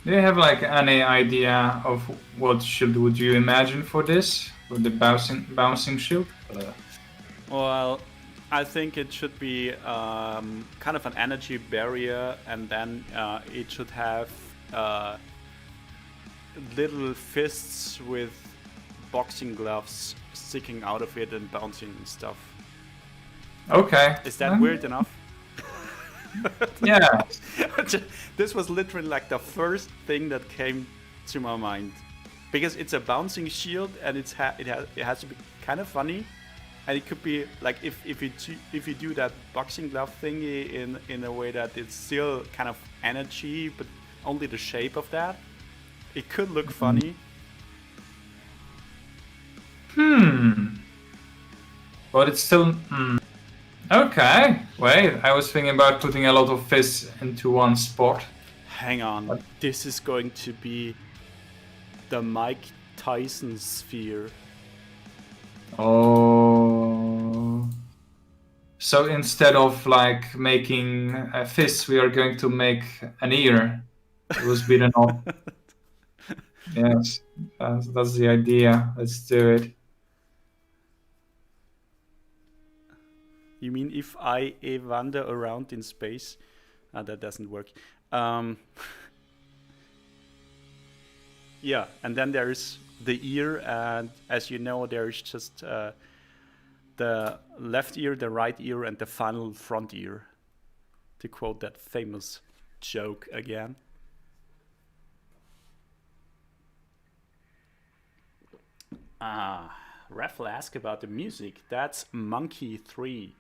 Do you have like any idea of what shield would you imagine for this? For the bouncing shield? Well, I think it should be kind of an energy barrier, and then it should have little fists with boxing gloves sticking out of it and bouncing and stuff. Okay. Is that weird enough? Yeah. This was literally like the first thing that came to my mind, because it's a bouncing shield and it has to be kind of funny, And it could be like if you do that boxing glove thingy in a way that it's still kind of energy, but only the shape of that, it could look funny. But it's still. Okay. Wait, I was thinking about putting a lot of fish into one spot. Hang on, this is going to be the Mike Tyson sphere. Oh. So instead of like making a fist, we are going to make an ear. It was beaten off. Yes, that's the idea. Let's do it. You mean if I wander around in space? That doesn't work. Yeah, and then there's the ear, and as you know, there's just the left ear, the right ear, and the final front ear. To quote that famous joke again. Raffle asked about the music. That's Monkey 3.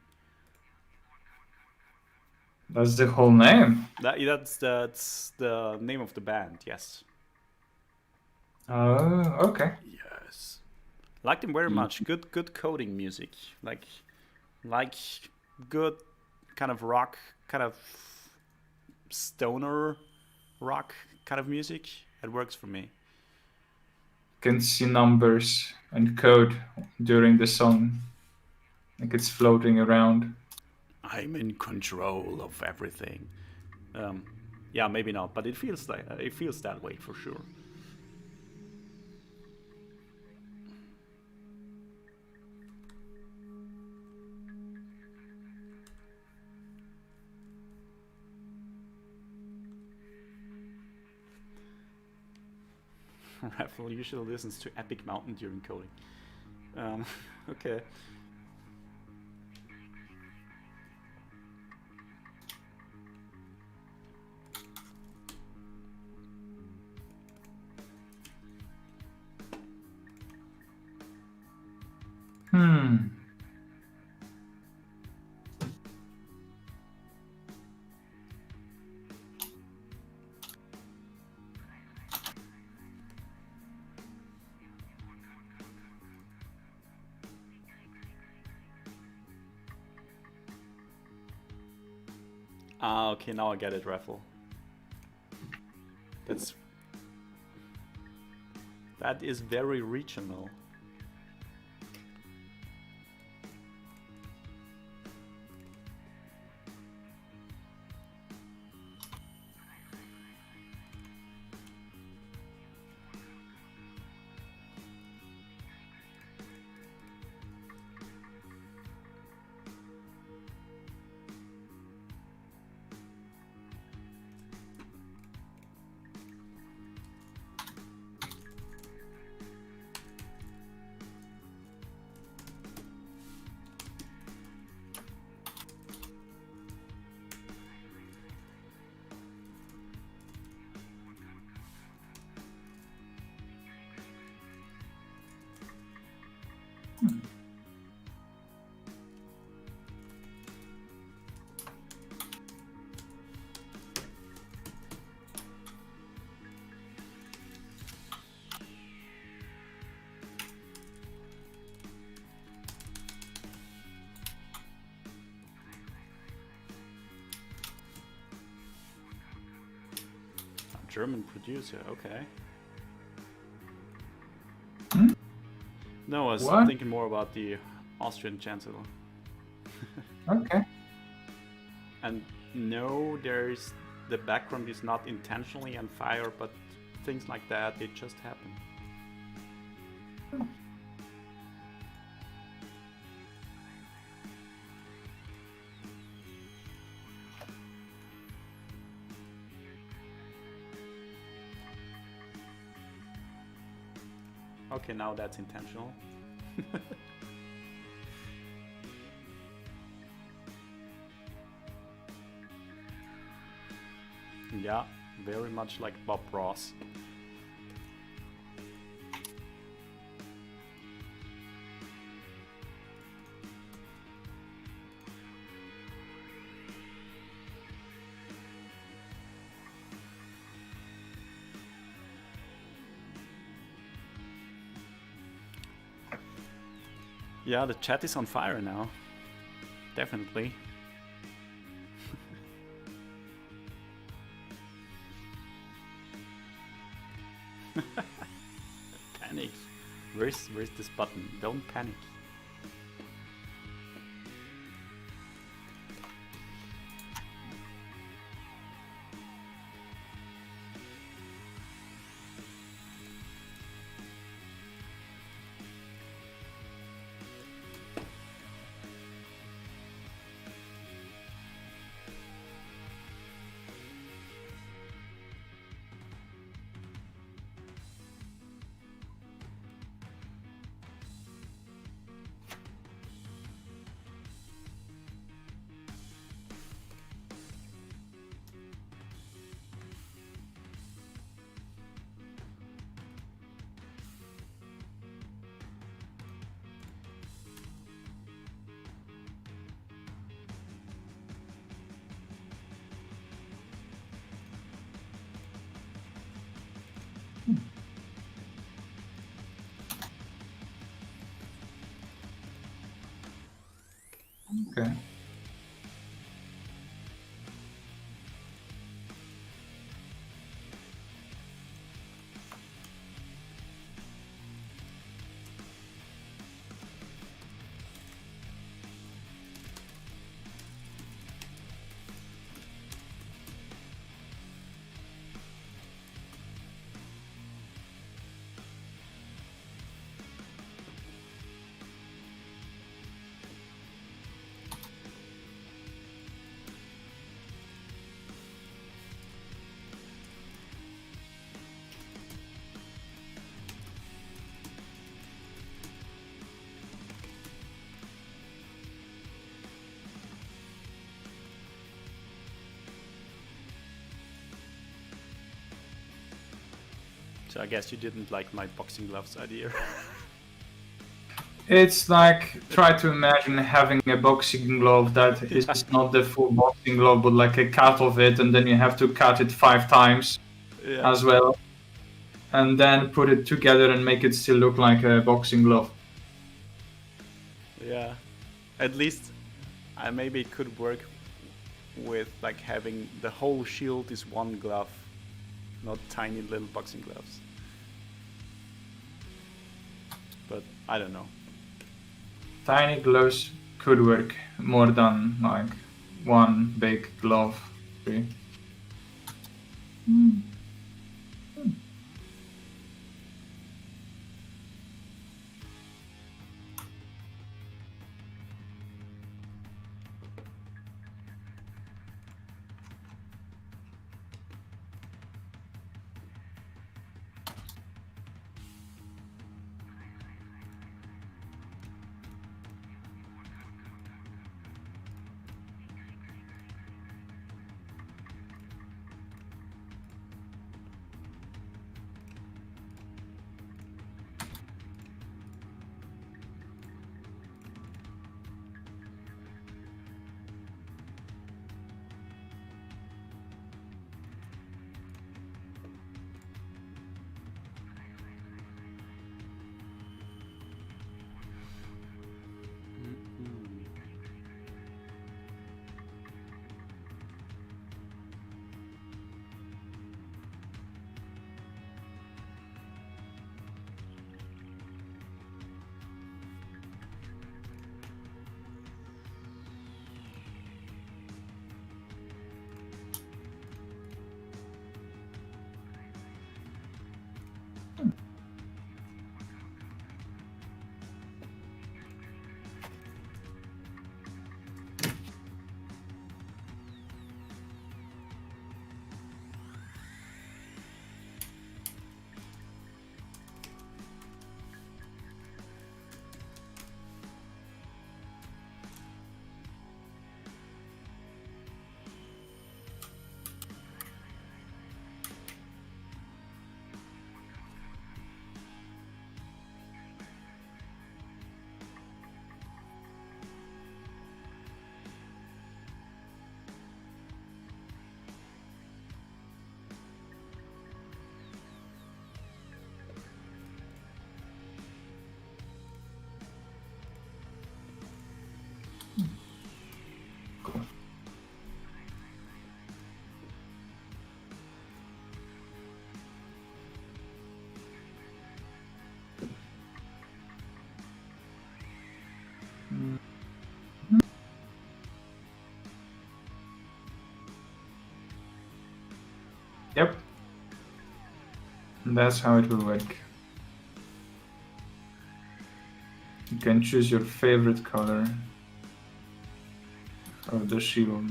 That's the whole name. That's the name of the band, yes. Oh, okay. Yes. Like them very much. Good coding music. Like good kind of rock, kind of stoner rock kind of music. It works for me. Can see numbers and code during the song. Like it's floating around. I'm in control of everything. Yeah, maybe not, but it feels that way for sure. Raffle usually listens to Epic Mountain during coding. Okay. Okay, now I get it, Raffle. That is very regional. German producer, okay. No, I was thinking more about the Austrian Chancellor. Okay. And no, the background is not intentionally on fire, but things like that, they just happen. Okay, now that's intentional. Yeah, very much like Bob Ross. Yeah, the chat is on fire now. Definitely. Panic. Where's this button? Don't panic. Okay. So I guess you didn't like my boxing gloves idea. It's like try to imagine having a boxing glove that is not the full boxing glove, but like a cut of it, and then you have to cut it 5 times Yeah. as well, and then put it together and make it still look like a boxing glove. Yeah. At least maybe it could work with like having the whole shield is one glove, not tiny little boxing gloves. But I don't know. Tiny gloves could work more than like one big glove. Okay. That's how it will work. You can choose your favorite color of the shield.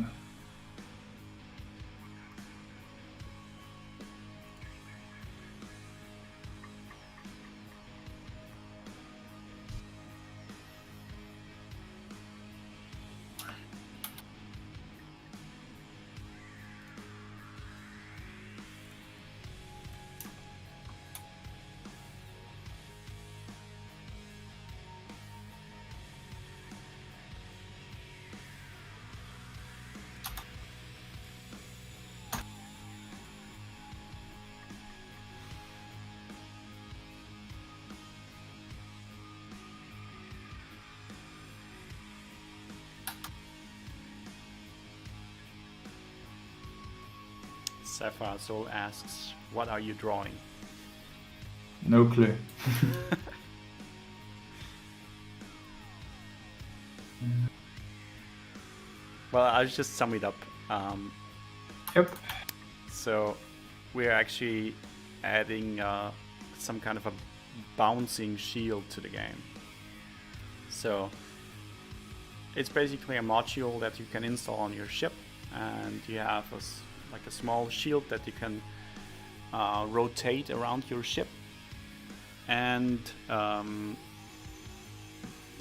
Sapphire Soul asks, what are you drawing? No clue. Well, I'll just sum it up. Yep. So we're actually adding some kind of a bouncing shield to the game. So it's basically a module that you can install on your ship, and you have like a small shield that you can rotate around your ship. And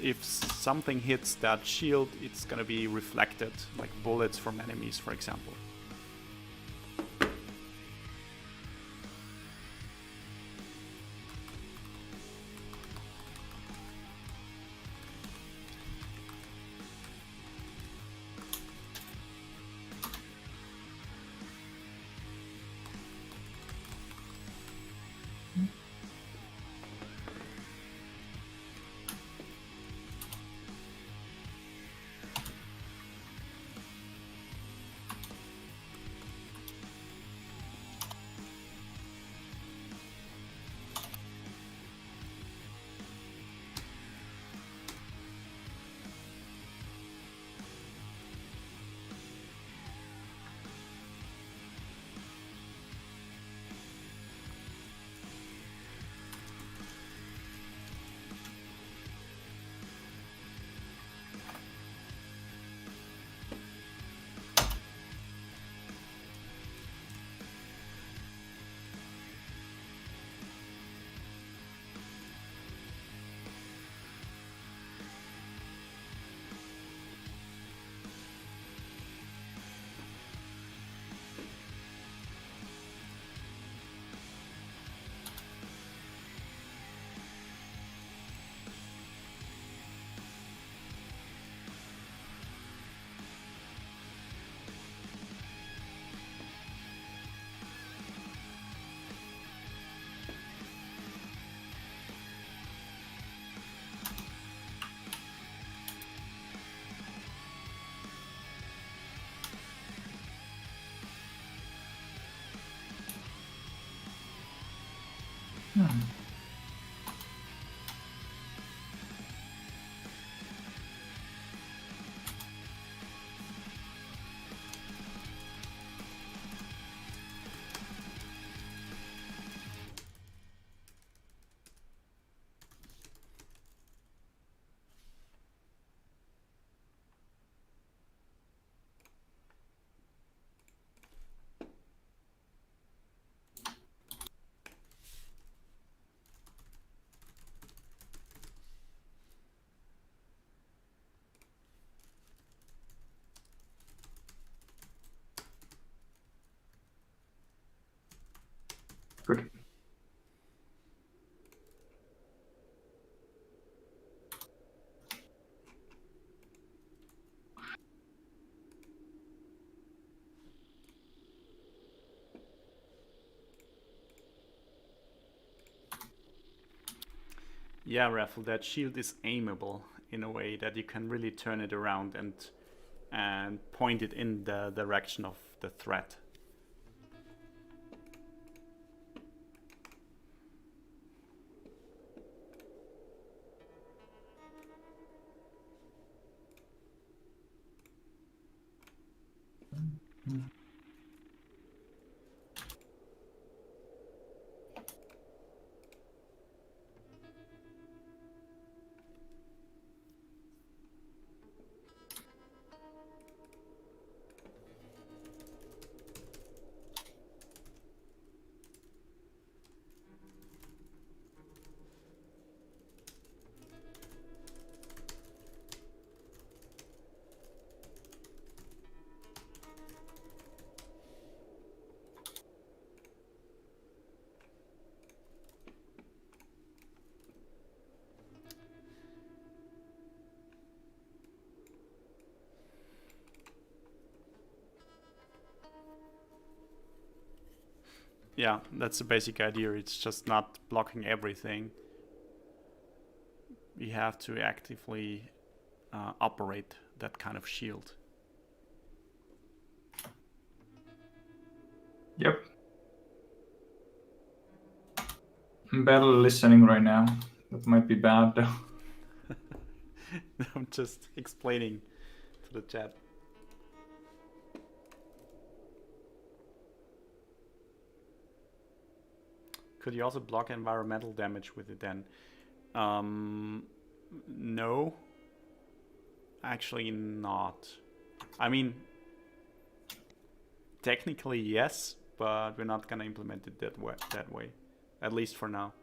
if something hits that shield, it's gonna be reflected, like bullets from enemies, for example. Good. Yeah, Raffle, that shield is aimable in a way that you can really turn it around and point it in the direction of the threat. Yeah, that's the basic idea. It's just not blocking everything. We have to actively operate that kind of shield. Yep. I'm barely listening right now. That might be bad though. I'm just explaining to the chat. Could you also block environmental damage with it then? No. Actually not. I mean, technically yes, but we're not gonna implement it that way. At least for now.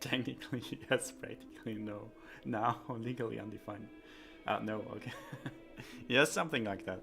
Technically yes, practically no. Now legally undefined. No, okay. Yes, something like that.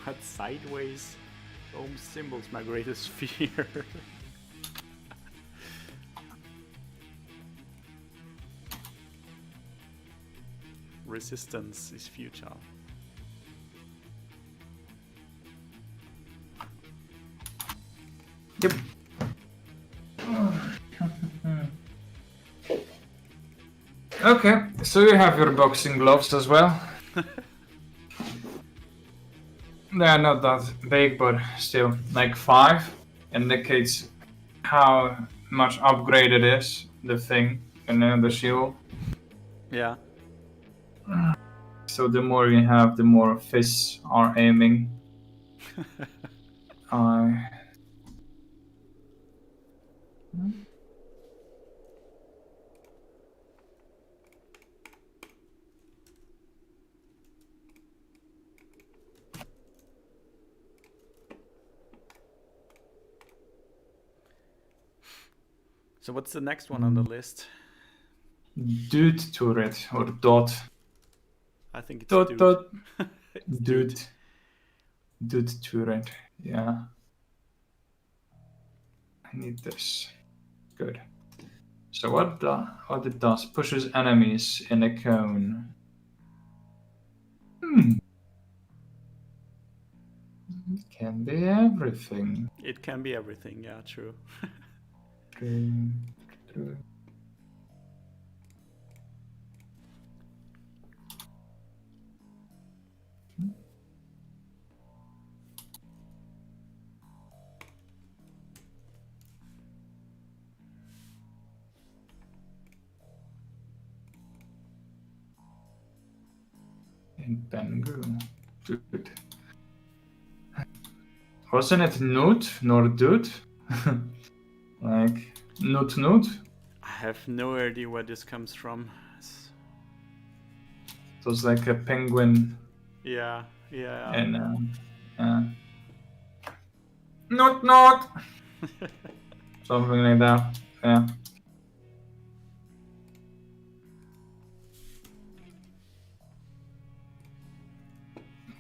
What sideways? Home symbols, my greatest fear. Resistance is futile. Yep. Okay, so you have your boxing gloves as well. They're not that big, but still, like 5 indicates how much upgrade it is, the thing, and then the shield. Yeah. So the more you have, the more fists are aiming. So what's the next one on the list? Dude turret or dot. I think it's Dot dude. dot. It's Dude. Dude turret. Yeah. I need this. Good. So what it does pushes enemies in a cone. It can be everything. It can be everything, yeah, true. True. In Bengu. Dude. Wasn't it Noot nor Dude? Like Noot? I have no idea where this comes from. It was like a penguin Yeah. and Noot. Something like that. Yeah.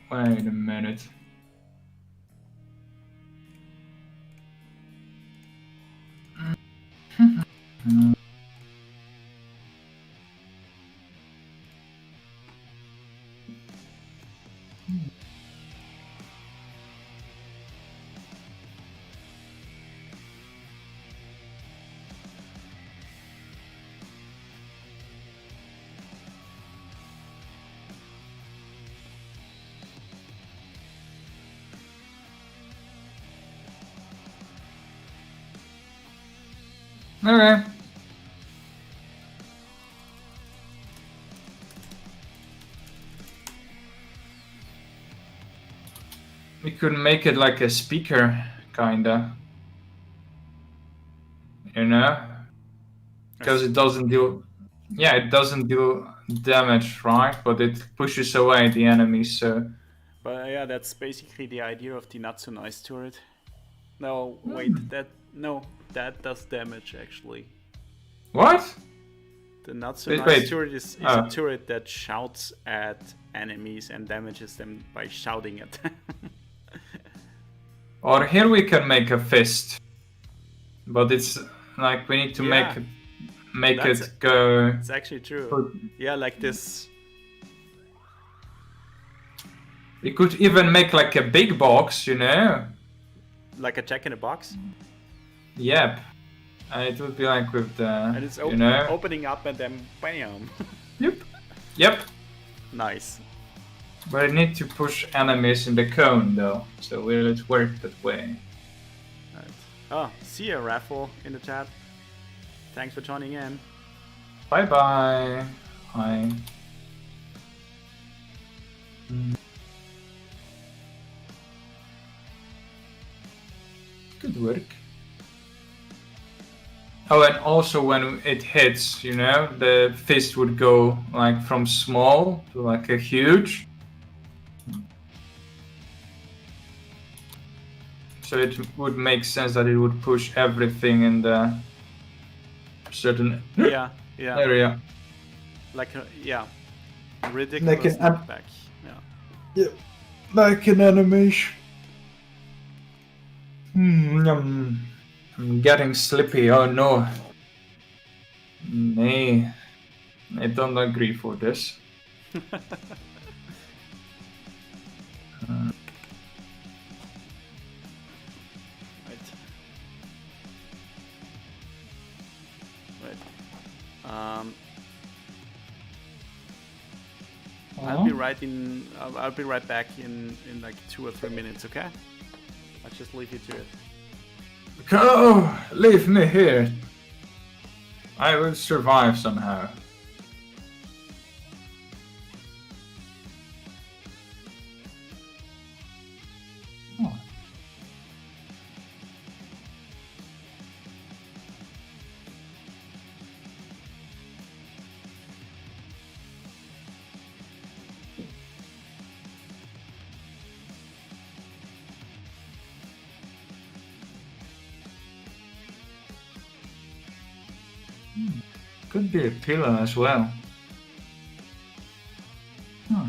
Wait a minute. Okay. We could make it like a speaker, kinda. You know? Because it doesn't do... Yeah, it doesn't do damage, right? But it pushes away the enemies, so... But yeah, that's basically the idea of the not so nice turret. No, wait, that does damage actually. What? The not so Wait, nice wait. turret is a turret that shouts at enemies and damages them by shouting at them. Or here we can make a fist. But it's like we need to Yeah. make That's it go... It's actually true. Yeah, like this. We could even make like a big box, you know? Like a Jack in a Box. Yep. It would be like with the... And it's you know? opening up and then bam. Yep. Nice. But I need to push enemies in the cone though, so will it work that way? Right. Oh, see ya, Raffle in the chat. Thanks for joining in. Bye bye. Hi. Good work. Oh, and also when it hits, you know, the fist would go like from small to like a huge. So it would make sense that it would push everything in the certain Yeah, yeah. area. Like ridiculous knockback. Yeah. Yeah, like an animation. I'm getting sleepy. Oh no. Nee, I don't agree for this. Right. I'll be right in. I'll be right back in like 2 or 3 minutes. Okay. I'll just leave you to it. Oh, leave me here. I will survive somehow. Oh. Could be a pillar as well. Hmm.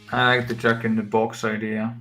I like the Jack in the Box idea.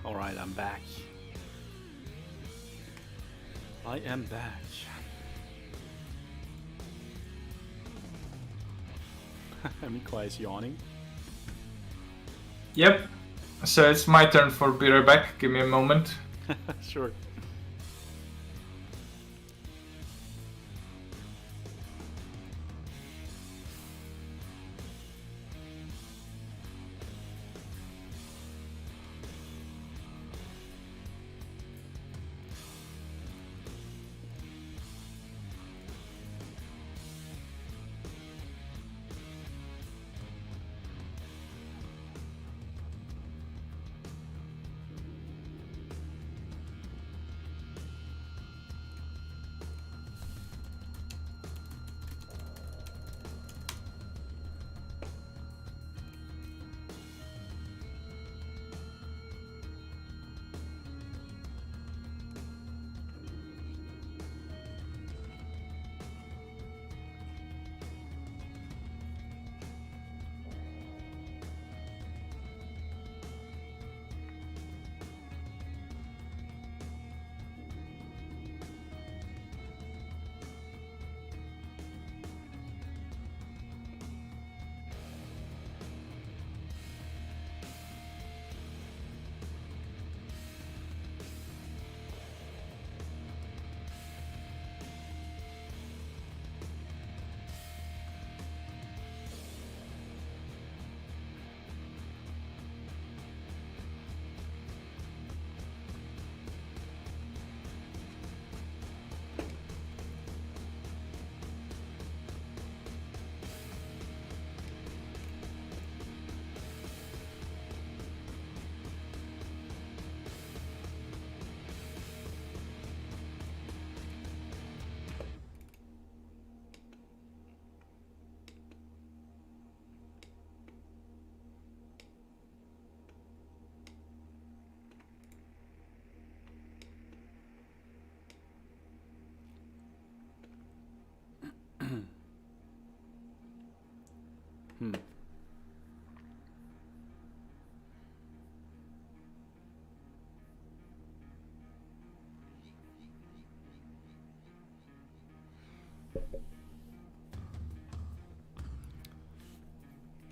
Alright, I'm back. I am back. Mikwa is yawning. Yep. So it's my turn for be right back. Give me a moment. Sure.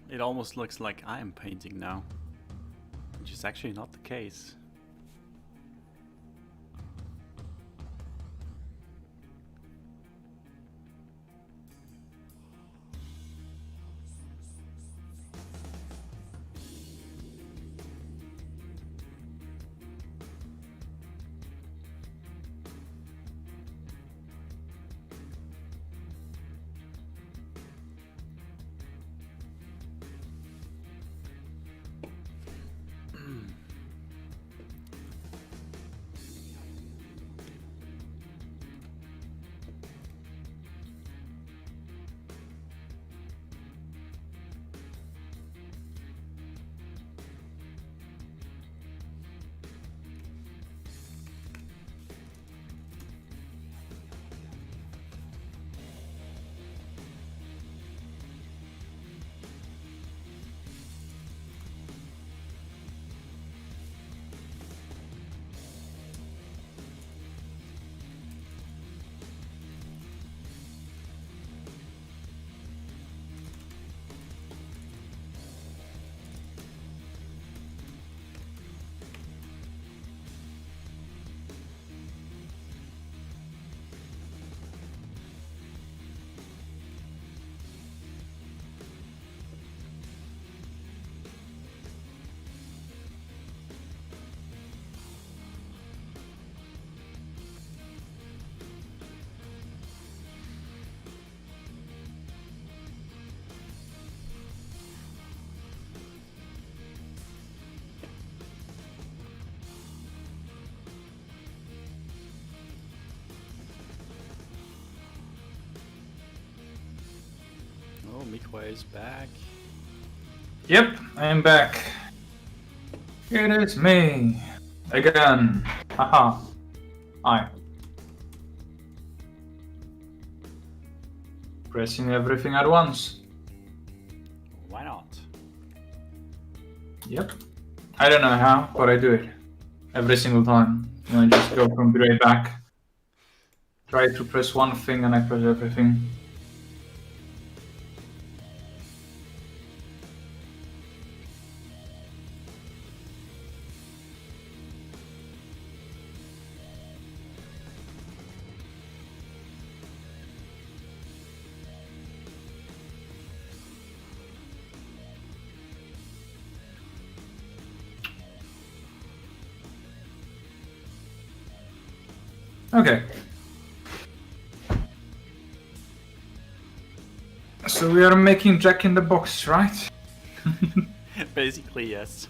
It almost looks like I am painting now, which is actually not the case. Oh, Mikwa is back. Yep, I'm back. It is me. Again. Haha. Hi. Pressing everything at once. Why not? Yep. I don't know how, but I do it. every single time. And I just go from gray back. Try to press one thing and I press everything. Okay. So we are making Jack in the Box, right? Basically, yes.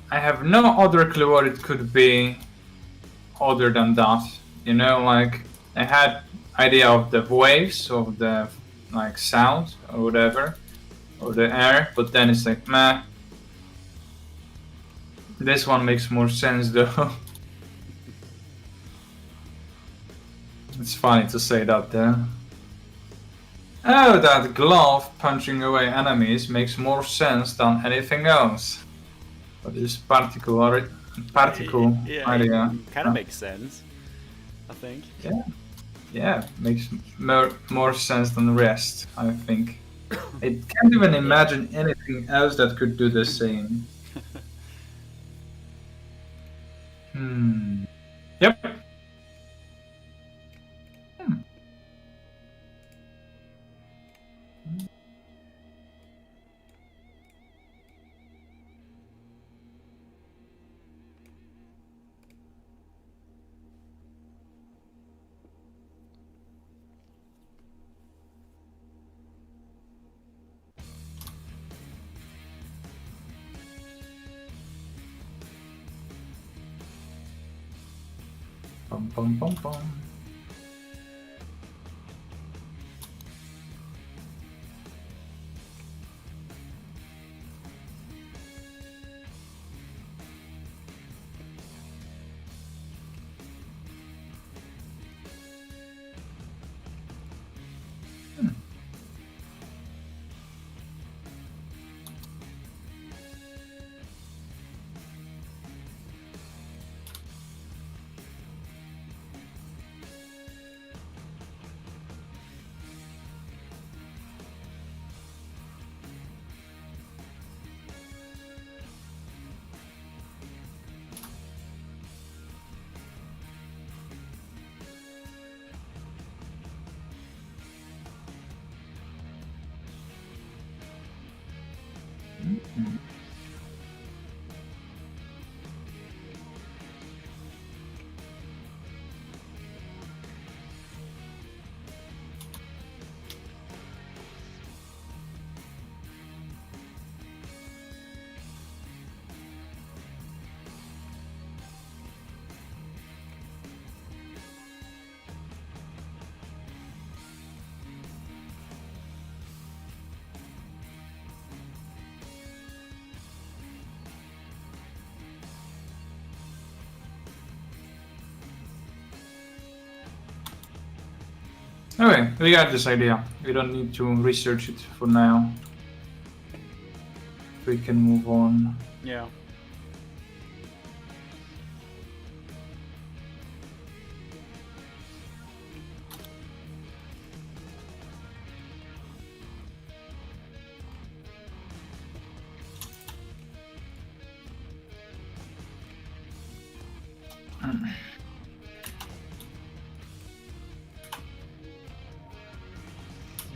I have no other clue what it could be other than that. You know, like I had idea of the waves of the like sound or whatever, or the air, but then it's like meh. This one makes more sense though. It's funny to say that there. Oh, that glove punching away enemies makes more sense than anything else. But this particle idea. Kind of makes sense, I think. Yeah, makes more sense than the rest, I think. I can't even imagine anything else that could do the same. Yep. Bum, bum, bum, bum. Okay, we got this idea. We don't need to research it for now. We can move on. Yeah.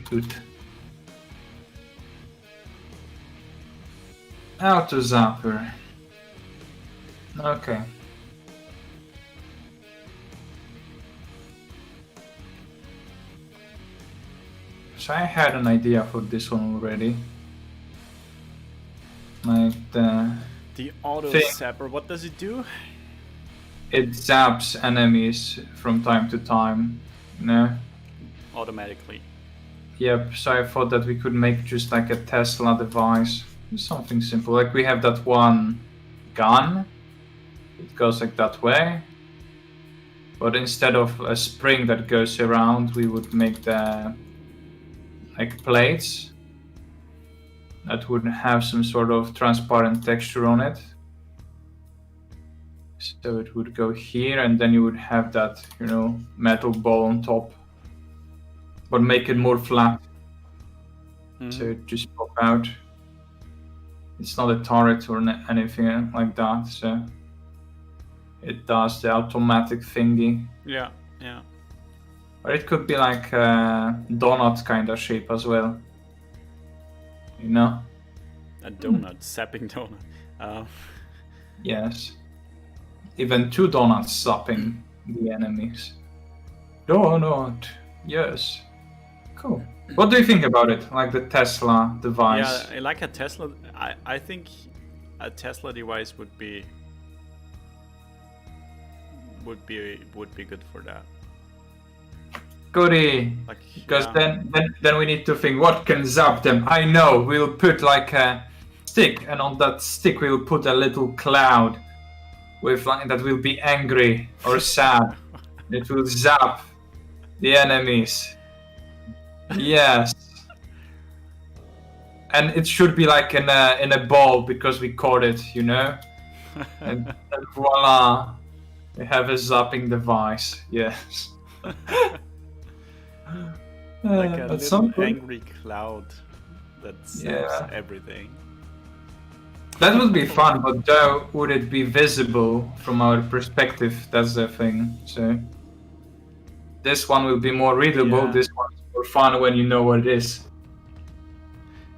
Good. Auto zapper. Okay. So I had an idea for this one already. Like The auto thing. zapper, what does it do? It zaps enemies from time to time, you know? Automatically. Yep, so I thought that we could make just like a Tesla device. Something simple. Like we have that one gun. It goes like that way. But instead of a spring that goes around, we would make the like plates that would have some sort of transparent texture on it. So it would go here, and then you would have that, metal ball on top. But make it more flat. So it just pop out. It's not a turret or anything like that, so it does the automatic thingy. Yeah, yeah. Or it could be like a donut kind of shape as well. A donut, zapping donut. Yes. Even 2 donuts zapping the enemies. Donut. Yes. Cool. What do you think about it? Like the Tesla device? Yeah, like a Tesla. I think a Tesla device would be good for that. Goody. Like, Because then we need to think what can zap them. I know. We'll put like a stick, and on that stick we'll put a little cloud with like that will be angry or sad. It will zap the enemies. Yes. And it should be like in a ball because we caught it, and voila, we have a zapping device. Yes. Like a That's little so cool. angry cloud that zaps everything. That would be fun, but though would it be visible from our perspective? That's the thing. So this one will be more readable. Yeah. This one is more fun when you know what it is.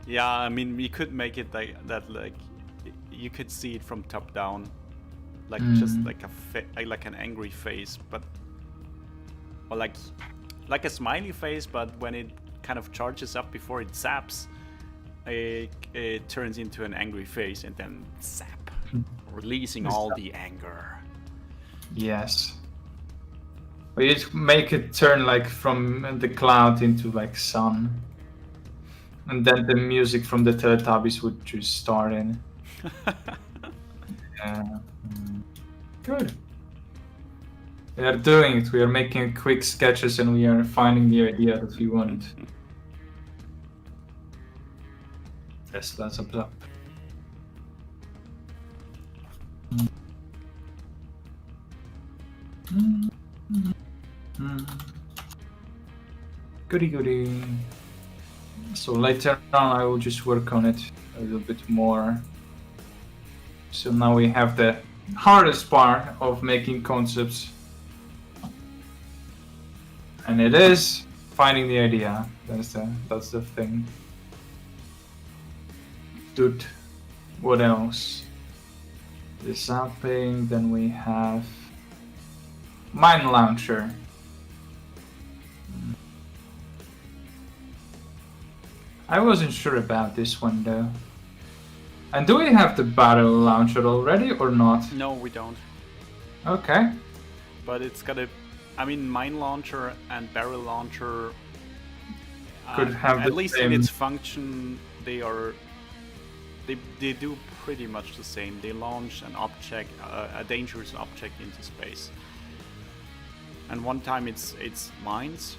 Yeah, I mean, we could make it like that. Like you could see it from top down, like just like like an angry face, but or like a smiley face, but when it kind of charges up before it zaps, it turns into an angry face and then zap, releasing all the anger. Yes. But you make it turn like from the cloud into like sun. And then the music from the Teletubbies would just start in. Good. We are doing it. We are making quick sketches and we are finding the idea that we want. Tesla's up. Goody. So later on I will just work on it a little bit more. So now we have the hardest part of making concepts. And it is finding the idea. That's the thing. Dude, what else? The zapping, then we have mine launcher. I wasn't sure about this one though. And do we have the barrel launcher already or not? No, we don't. Okay. But it's got a, I mean, mine launcher and barrel launcher could have at the least same... in its function, they do pretty much the same. They launch an object, a dangerous object into space. And one time it's mines,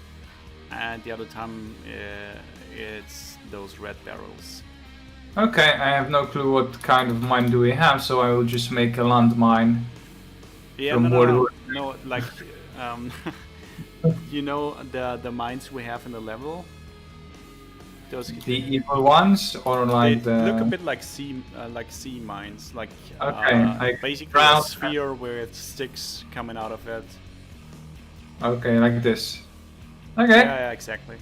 and the other time it's those red barrels. Okay, I have no clue what kind of mine do we have, so I will just make a landmine. Yeah, from no, like you know the mines we have in the level. Those the evil ones, or like they the look a bit like sea mines, like like basically a sphere with sticks coming out of it. Okay, like this. Okay. Yeah, exactly.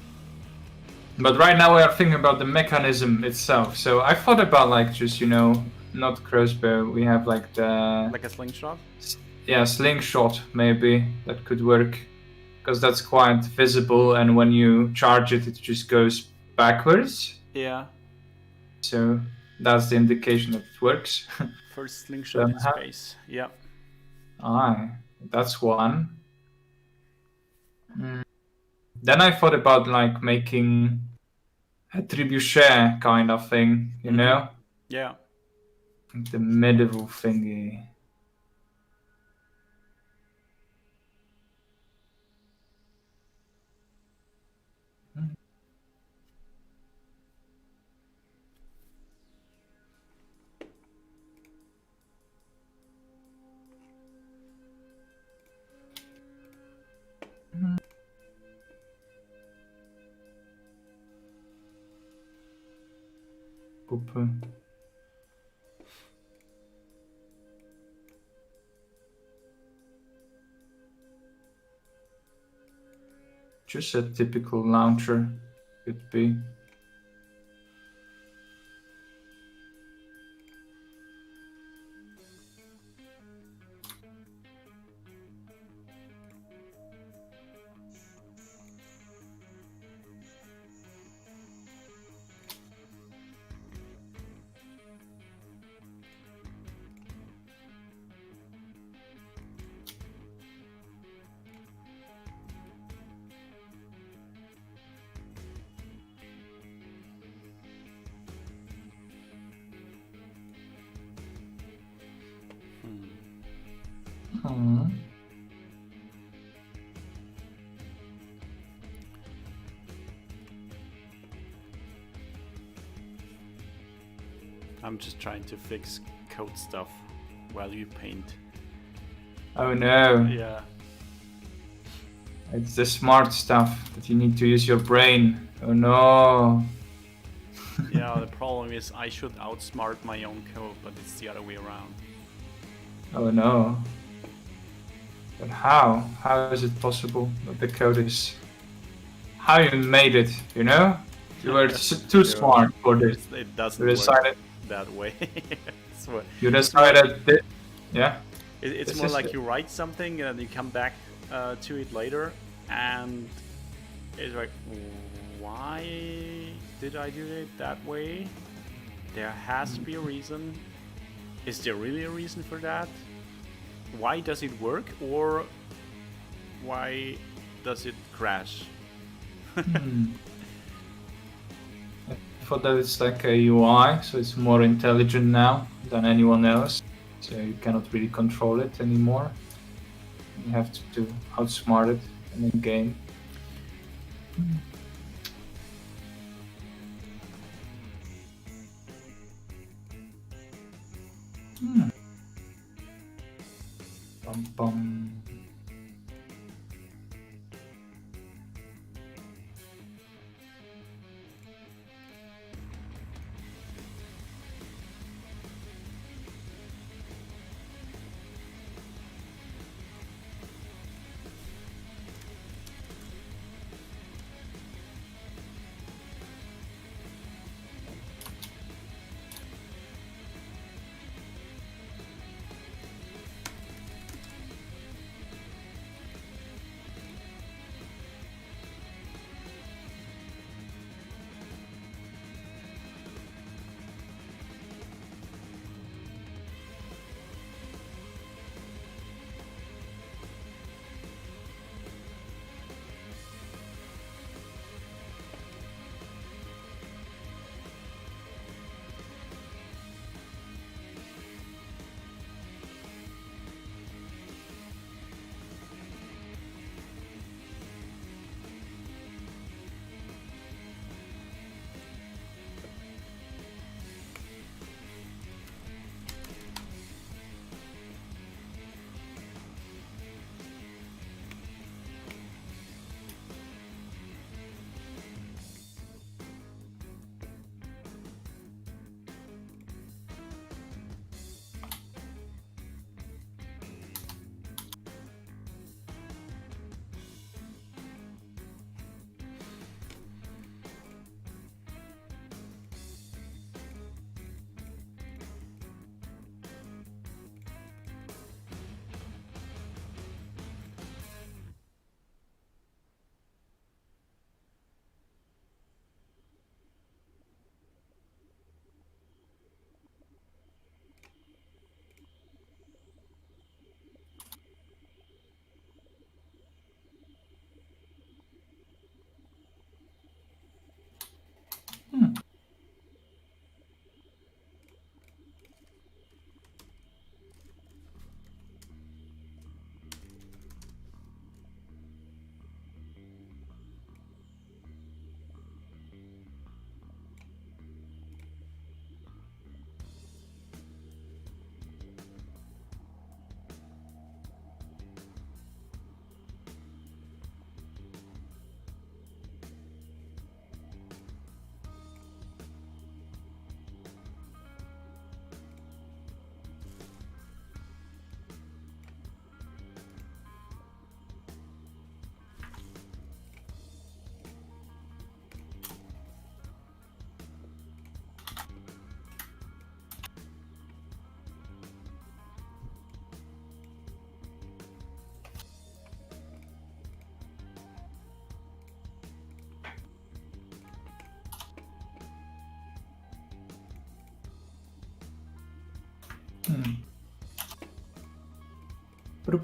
But right now we are thinking about the mechanism itself. So I thought about like just not crossbow. We have like the like a slingshot. Yeah, slingshot maybe that could work, because that's quite visible, and when you charge it, it just goes backwards. Yeah. So that's the indication that it works. First slingshot in space. Yeah. Aye, that's one. Then I thought about like making a trebuchet kind of thing, you know? Yeah. The medieval thingy. Puppe. Just a typical launcher could be. Hmm. I'm just trying to fix code stuff while you paint. Oh no. Yeah. It's the smart stuff that you need to use your brain. Oh no. Yeah, the problem is I should outsmart my own code, but it's the other way around. Oh no. But how? How is it possible that the code is... How you made it, you know? You were too smart for this. It doesn't You work decided, that way. you decided this. Yeah? It's This more is like it. you write something and you come back to it later, and it's like, why did I do it that way? There has to be a reason. Is there really a reason for that? Why does it work, or why does it crash? Hmm. I thought that it's like a UI, so it's more intelligent now than anyone else. So you cannot really control it anymore. You have to outsmart it in the game. Hmm. Bum bum. Weird.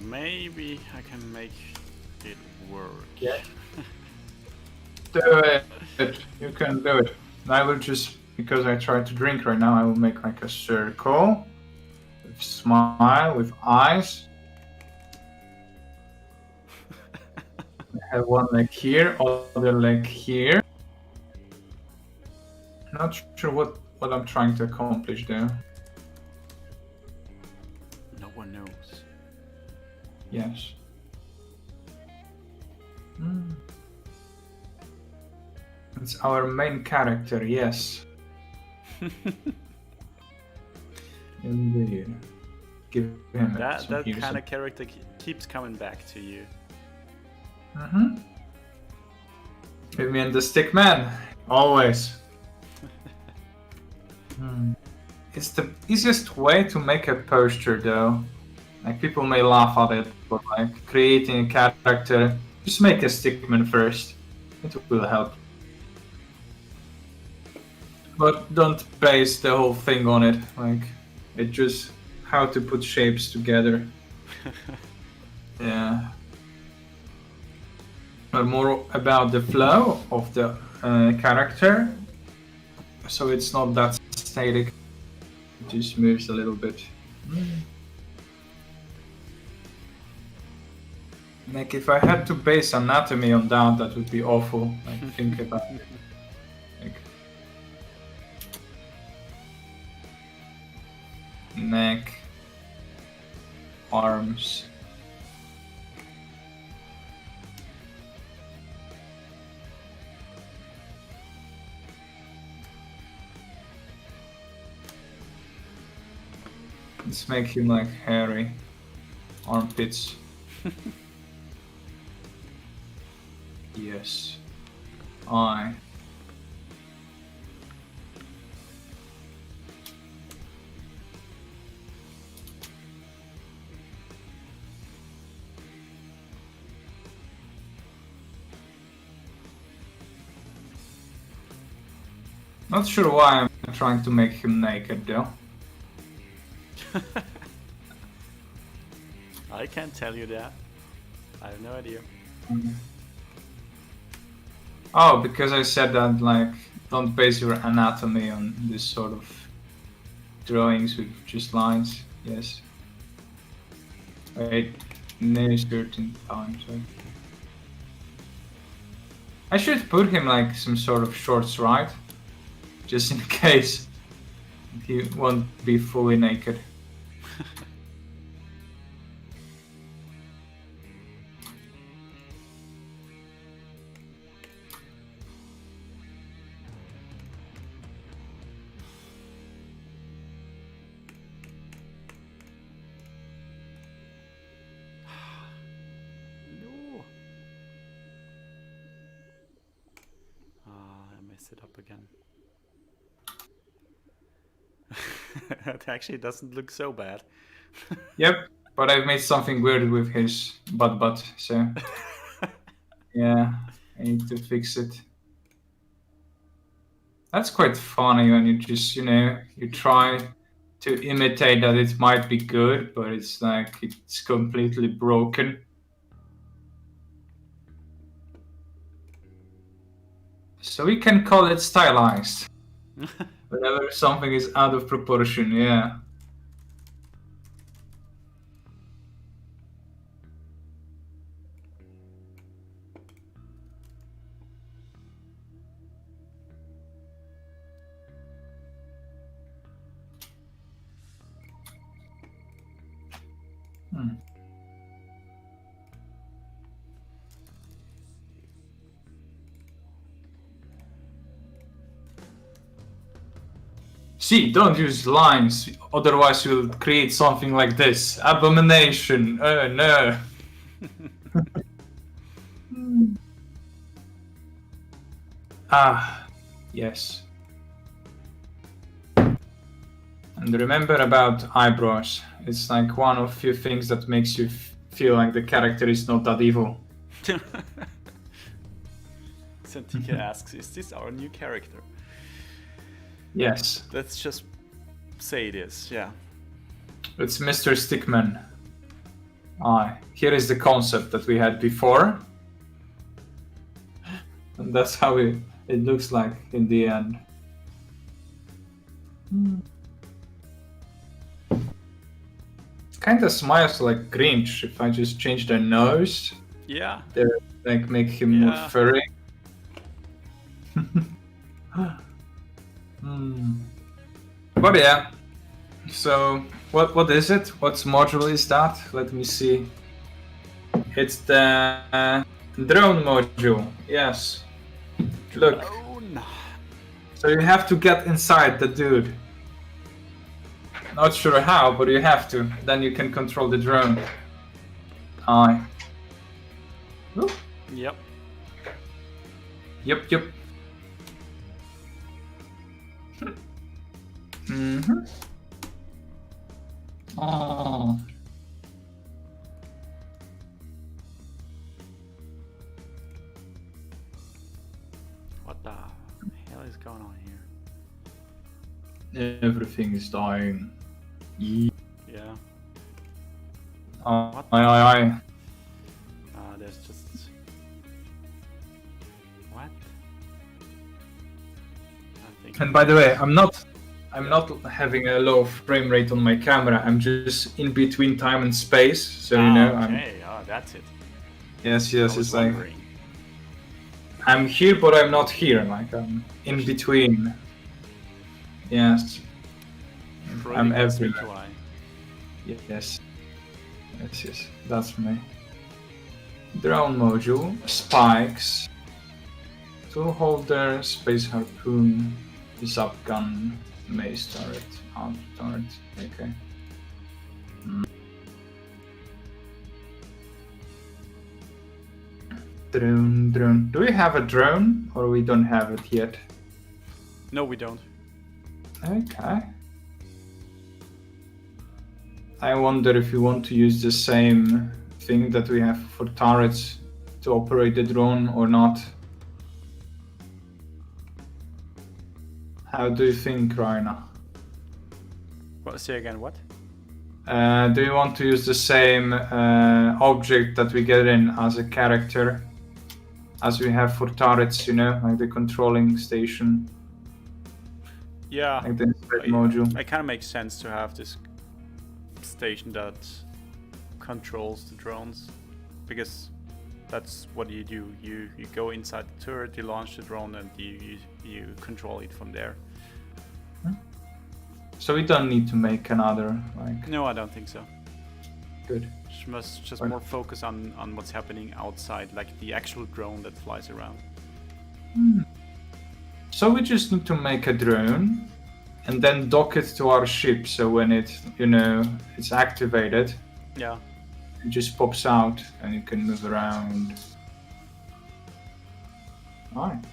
Maybe I can make it work. Yeah. Do it. You can do it. I will just, because I tried to drink right now, I will make like a circle. With smile, with eyes. I have one leg here, other leg here. Not sure what I'm trying to accomplish there. No one knows. Yes. It's our main character, yes. Indeed. Give him That some heals. kind of character keeps coming back to you. Give me in the stick man. Always. It's the easiest way to make a poster though. Like people may laugh at it, but like creating a character, just make a stickman first. It will help. But don't base the whole thing on it. Like it just how to put shapes together. Yeah. But more about the flow of the character. So it's not that static. It just moves a little bit. Like if I had to base anatomy on that would be awful. Like think about it. Like neck, arms. Let's make him like hairy. Armpits. Yes. Eye. Not sure why I'm trying to make him naked though. I can't tell you that. I have no idea. Oh, because I said that like don't base your anatomy on this sort of drawings with just lines. Yes. Wait, no certain times. Right? I should put him like some sort of shorts, right? Just in case he won't be fully naked. No. I messed it up again. It actually doesn't look so bad. Yep, but I've made something weird with his butt, so yeah, I need to fix it. That's quite funny when you just, you try to imitate that it might be good, but it's like it's completely broken. So we can call it stylized. Whenever something is out of proportion, yeah. See, don't use lines, otherwise you'll create something like this. Abomination. Oh no. Ah, yes. And remember about eyebrows. It's like one of few things that makes you feel like the character is not that evil. Santika asks, is this our new character? Yes. Let's just say it is, yeah. It's Mr. Stickman. Here is the concept that we had before. And that's how it looks like in the end. Kind of smiles like Grinch if I just change their nose. Yeah. They're like make him more furry. But yeah. So what is it? What module is that? Let me see. It's the drone module. Yes. Look. Drone. So you have to get inside the dude. Not sure how, but you have to. Then you can control the drone. Ooh. Yep. Yep. Mm-hmm. Oh. What the hell is going on here? Everything is dying. Yeah. Aye. There's just... What? I think... And by the way, I'm not having a low frame rate on my camera. I'm just in between time and space, so you know. Okay, that's it. Yes. I was It's like wondering. I'm here, but I'm not here. Like I'm in between. Yes. I'm Schrödinger's everywhere. Nikolai. Yes. That's me. Drone module, spikes, tool holder, space harpoon, sub gun, mace turret, arm turret. Okay. Drone. Do we have a drone, or we don't have it yet? No, we don't. Okay. I wonder if you want to use the same thing that we have for turrets to operate the drone or not. How do you think, Raina? What, say again, what? Do you want to use the same object that we get in as a character as we have for turrets, you know, like the controlling station? Yeah. Like the inside module. It kind of makes sense to have this station that controls the drones, because that's what you do. You go inside the turret, you launch the drone, and you control it from there. So we don't need to make another, like... No, I don't think so. Good. Must just more focus on what's happening outside, like the actual drone that flies around. So we just need to make a drone and then dock it to our ship, so when it, you know, it's activated, Yeah. it just pops out and you can move around. Alright.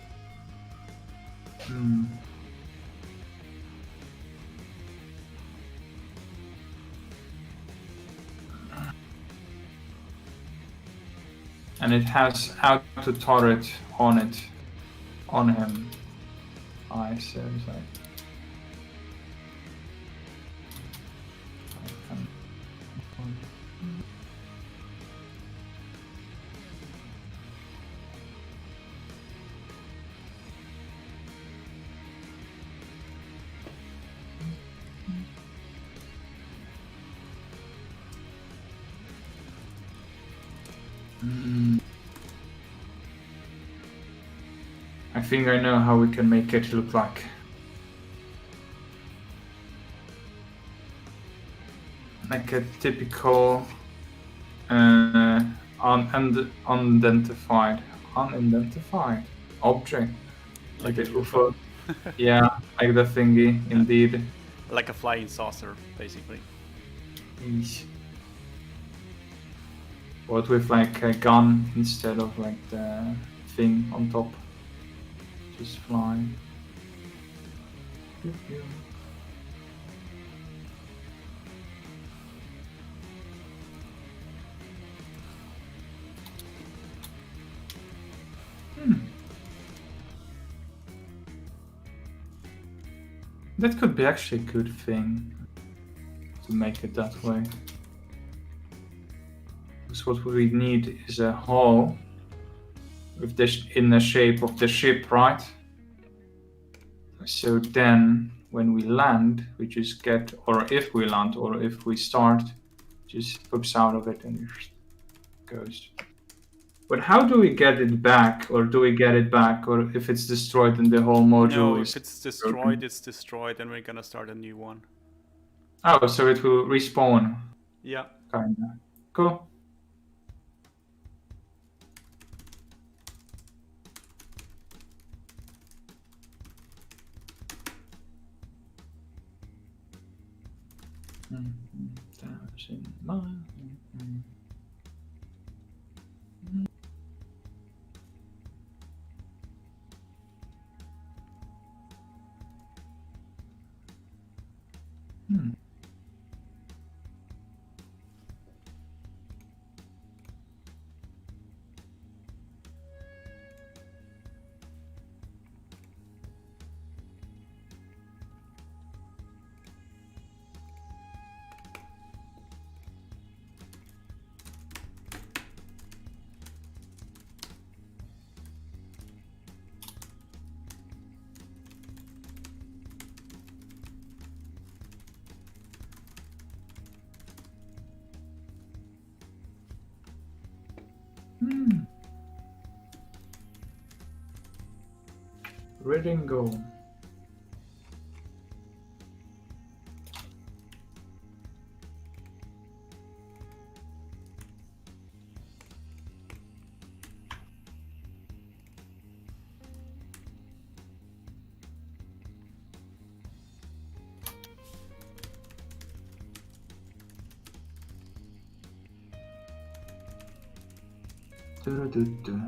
And it has auto turret on it, on him. I see. I think I know how we can make it look like. Like a typical unidentified object, like a UFO. Yeah, like the thingy, indeed. Like a flying saucer, basically. Eesh. But with like a gun instead of like the thing on top. Just flying. That could be actually a good thing to make it that way. Because what we need is a hull with this in the shape of the ship, right? So then when we land, we just get, or if we land, or if we start, just pops out of it and just goes. But how do we get it back, or do we get it back, or if it's destroyed then the whole module No, is if it's destroyed, broken? it's destroyed, and we're gonna start a new one. Oh, so it will respawn, Yeah. kinda. Cool. Thousand miles. Reading go. Du-du-du-du.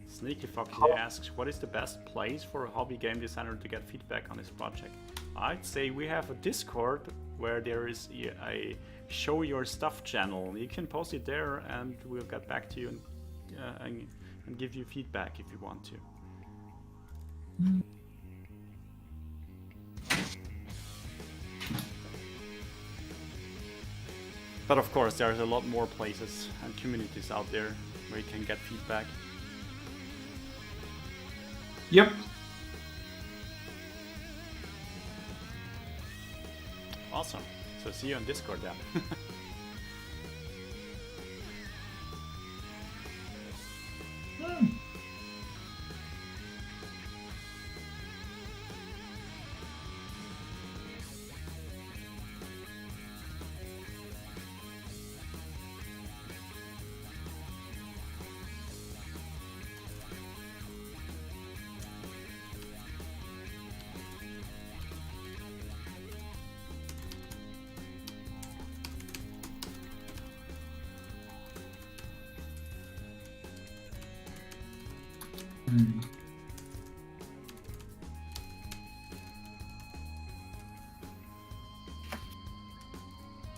Sneaky Foxy asks, what is the best place for a hobby game designer to get feedback on his project? I'd say we have a Discord where there is a show your stuff channel. You can post it there and we'll get back to you and give you feedback if you want to. But of course, there's a lot more places and communities out there where you can get feedback. Yep. Awesome. So see you on Discord then.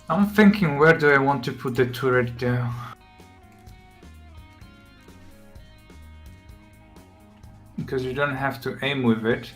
I'm thinking, where do I want to put the turret though? because you don't have to aim with it.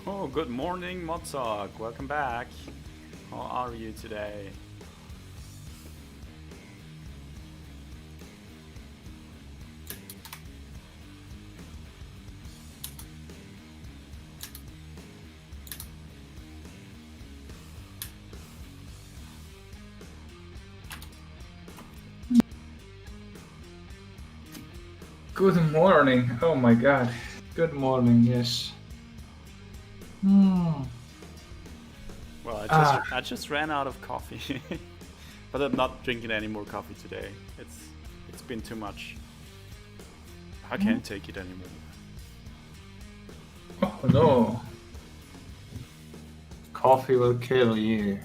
Oh, good morning, Mozart. Welcome back. How are you today? Good morning. Oh my god. Good morning, yes. Well, I just ran out of coffee. But I'm not drinking any more coffee today. It's been too much. I can't take it anymore. Oh no. Coffee will kill you.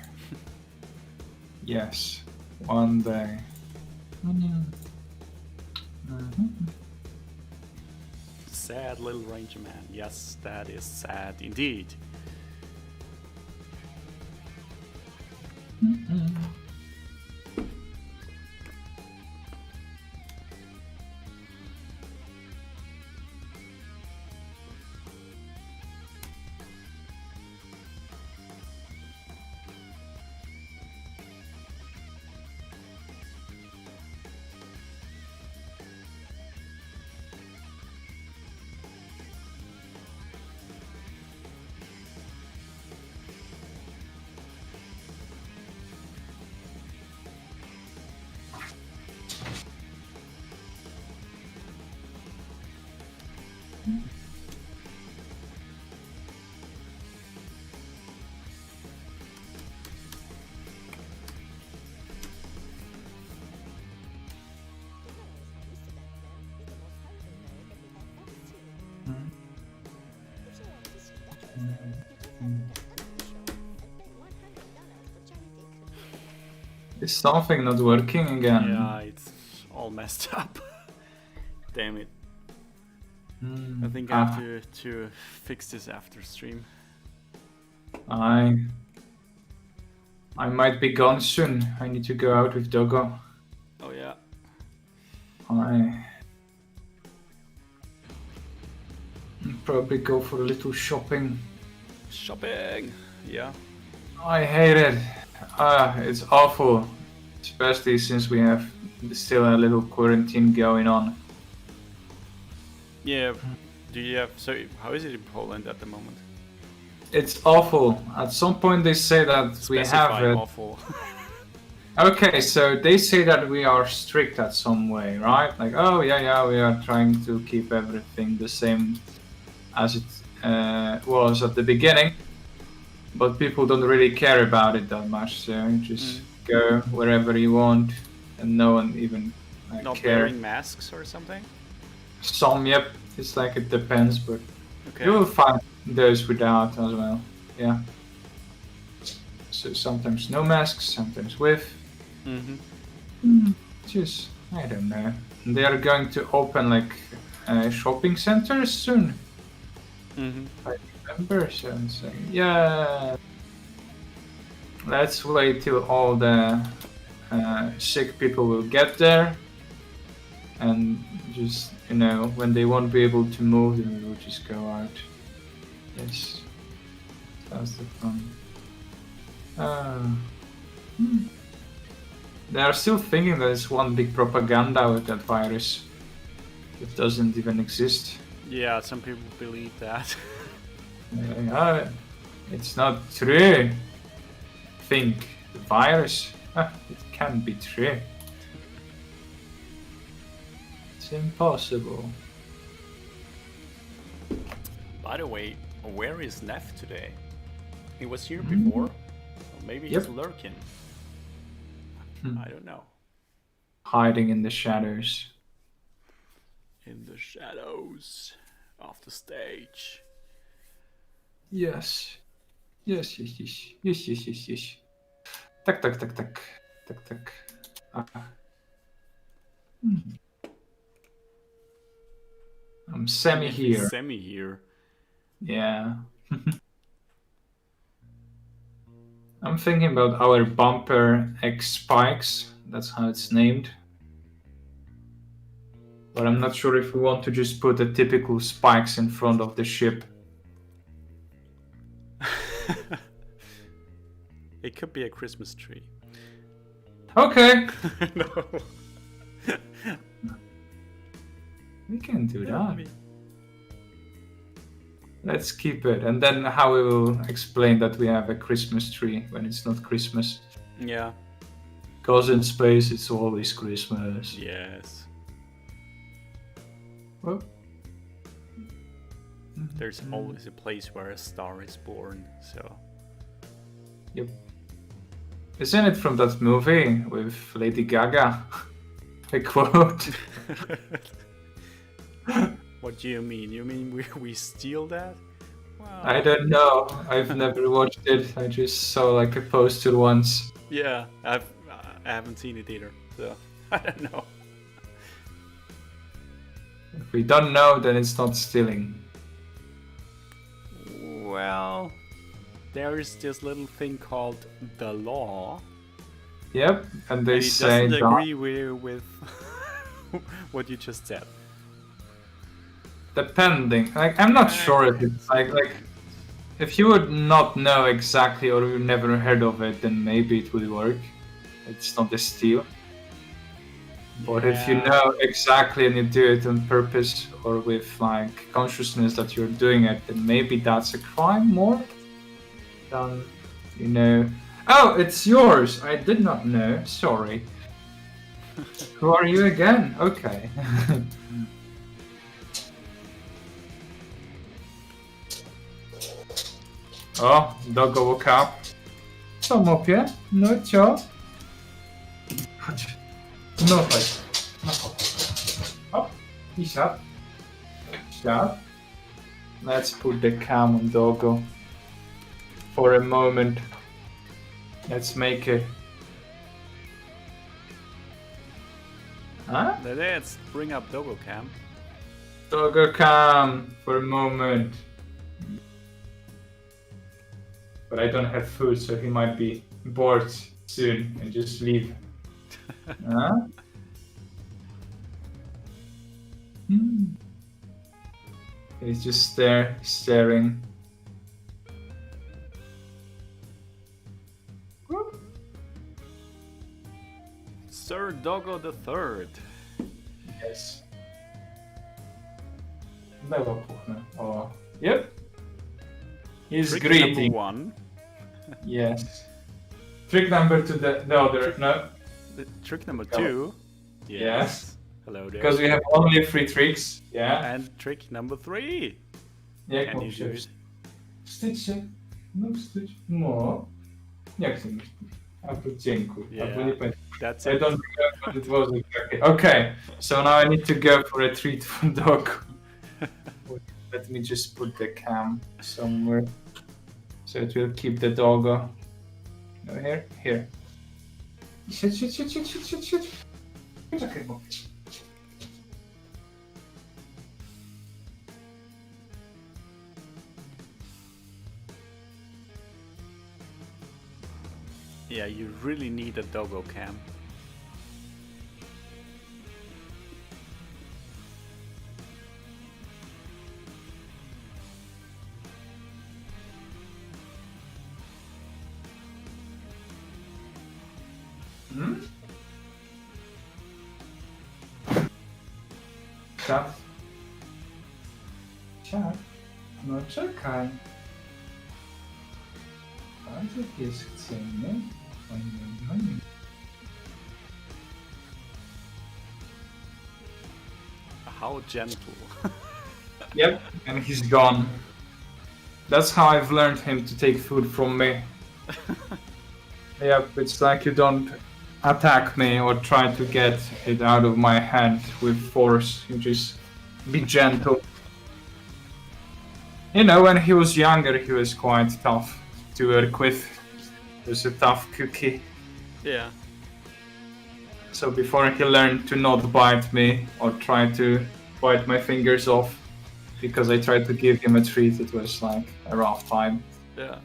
Yes, one day. Sad little ranger man. Yes, that is sad indeed. Is something not working again? Yeah, it's all messed up. Damn it. I think I have to fix this after stream. I might be gone soon. I need to go out with Doggo. Oh yeah. I probably go for a little shopping. Shopping! Yeah. I hate it. It's awful. Especially since we have still a little quarantine going on. Yeah, Do you have so? How is it in Poland at the moment? It's awful. At some point they say that we have Specify it. awful. Okay, so they say that we are strict at some way, right? Like, oh yeah, we are trying to keep everything the same as it was at the beginning, but people don't really care about it that much. So you just go wherever you want, and no one even Not care. wearing masks or something. Some, yep. It's like it depends, but Okay. you will find those without as well. Yeah. So sometimes no masks, sometimes with. Just I don't know. They are going to open like shopping centers soon. I remember, so I'm saying, yeah. Let's wait till all the sick people will get there, and just when they won't be able to move, then we will just go out. Yes, that's the fun. They are still thinking that it's one big propaganda with that virus. It doesn't even exist. Yeah, some people believe that. It's not true. Think the virus. It can't be true. It's impossible. By the way, where is Neff today? He was here before. Or maybe he's lurking. I don't know. Hiding in the shadows. In the shadows of the stage. Yes. Yes. Tak. I'm semi here. Semi here. Yeah. I'm thinking about our bumper X spikes. That's how it's named. But I'm not sure if we want to just put the typical spikes in front of the ship. It could be a Christmas tree. Okay. No. We can do that. Let's keep it. And then how we will explain that we have a Christmas tree when it's not Christmas. Yeah. Because in space it's always Christmas. Yes. Well. There's always a place where a star is born, so. Yep. Isn't it from that movie with Lady Gaga? A quote. What do you mean? You mean we steal that? Wow. I don't know. I've never watched it. I just saw like a poster once. Yeah, I haven't seen it either, so I don't know. If we don't know, then it's not stealing. Well, there is this little thing called the law. Yep, and they And it say doesn't agree with what you just said. depending. Like I'm not sure if it's like if you would not know exactly or you never heard of it, then maybe it will work. It's not a steal. But if you know exactly and you do it on purpose or with like consciousness that you're doing it, then maybe that's a crime more than Oh, it's yours. I did not know. Sorry. Who are you again? Okay. O, Doggo woke up. Co, mopie? No, cio? Chodź. No, chodź. No, hop. I siad. Siad. Let's put the cam on Doggo. For a moment. Let's make it. Huh? Let's bring up Doggo Cam. Doggo cam for a moment. But I don't have food, so he might be bored soon and just leave. Huh? He's just there, staring. Sir Doggo the Third. Yes. Lewo puchnę. O. Yep. He's Trick greeting. number 1. Yes. Trick number to the other. No. Trick number Go. 2. Yes. Hello there. Because we have only 3 tricks. Yeah. And trick number 3. Jak Can mam you się do it? wstydź się. No wstydź. No. Jak się myślisz? Albo dziękuję. Yeah. Albo nie pamiętam. That's I it. don't remember what it was exactly. Okay, so now I need to go for a treat for dog. Let me just put the cam somewhere so it will keep the dog. Here, here. Siedź. Czekaj, bo. Yeah, you really need a doggo cam. Siad. Siad. No czekaj. Bardzo pies chce, nie? Oj. How gentle. Yep, and he's gone. That's how I've learned him to take food from me. Yep, it's like you don't attack me or try to get it out of my hand with force. You just be gentle. You know, when he was younger, he was quite tough to work with. He was a tough cookie. Yeah. So before he learned to not bite me or try to bite my fingers off because I tried to give him a treat, it was like a rough time. Yeah.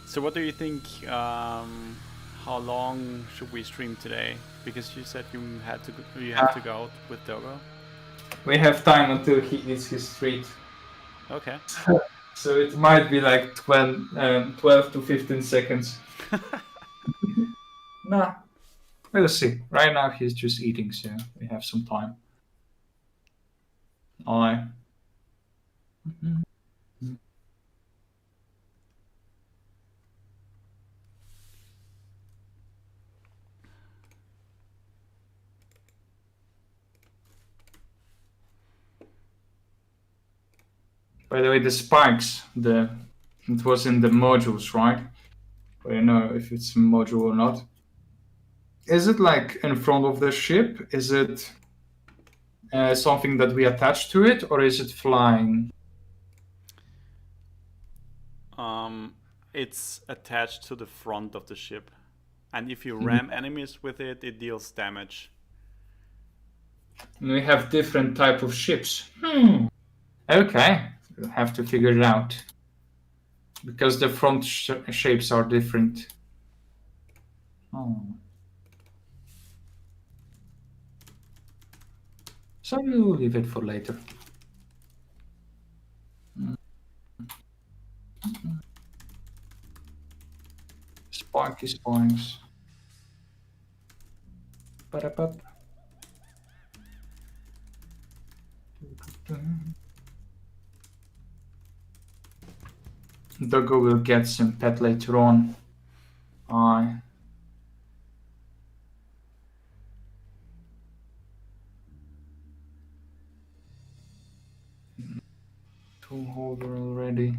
So what do you think, how long should we stream today? Because you said you had to go out with Doggo. We have time until he eats his treat. Okay. So it might be like 12 to 15 seconds. Nah, we'll see. Right now he's just eating, so we have some time. Alright. By the way, the spikes, it was in the modules, right? I don't know if it's a module or not. Is it like in front of the ship? Is it something that we attach to it, or is it flying? It's attached to the front of the ship, and if you ram enemies with it, it deals damage. And we have different type of ships. Okay, we'll have to figure it out because the front shapes are different. So we'll leave it for later. Sparky spines. Ba-da-ba. Doggo will get some pet later on. Tool holder already.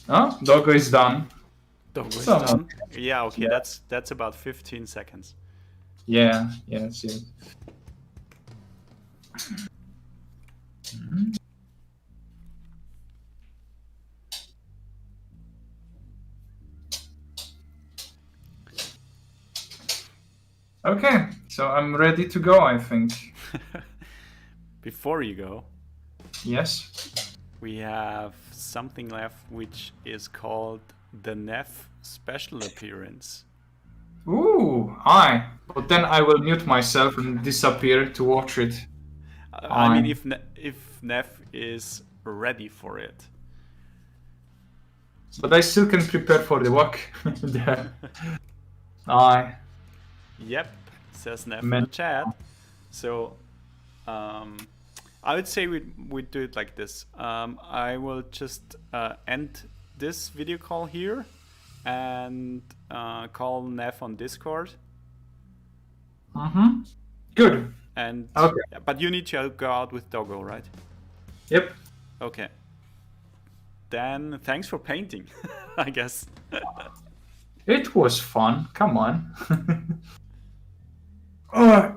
Oh, Doggo is done. Doggo is So- done. Yeah, okay, Yeah. that's about 15 seconds. Yeah, that's it. Okay, so I'm ready to go, I think. Before you go, Yes. we have something left which is called the Neff special appearance. Ooh, aye. But then I will mute myself and disappear to watch it. I mean, Aye. if Neff is ready for it. But I still can prepare for the walk. There. Aye. Yep, says Neff in Man. the chat. So, I would say we do it like this. I will just end this video call here and call Neff on Discord. Mm-hmm. Good. And Okay. but you need to go out with Doggo, right? Yep. Okay. Then thanks for painting, I guess. It was fun. Come on. Oh,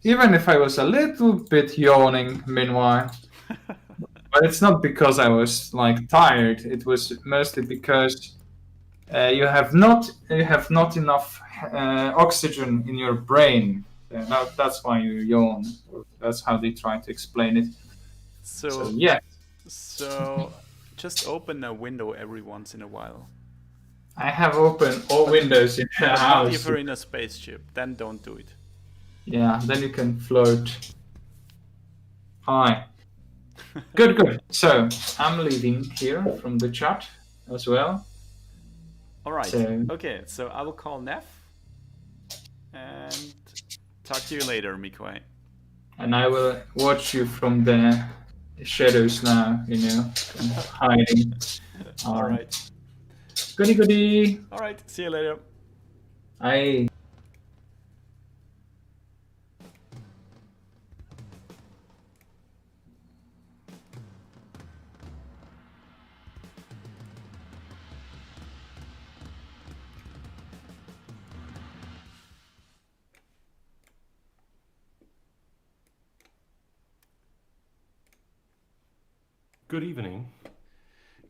even if I was a little bit yawning meanwhile. But it's not because I was like tired. It was mostly because you have not enough oxygen in your brain. That's why you yawn. That's how they try to explain it. So yeah, So just open a window every once in a while. I have opened all windows in the Not house. if you're in a spaceship, then don't do it. Yeah, then you can float. Hi. Good. So I'm leaving here from the chat as well. All right. So- Okay, so I will call Neff and talk to you later, Mikoi. And I will watch you from the shadows now, hiding. All right. Goody. All right. See you later. Aye. Good evening.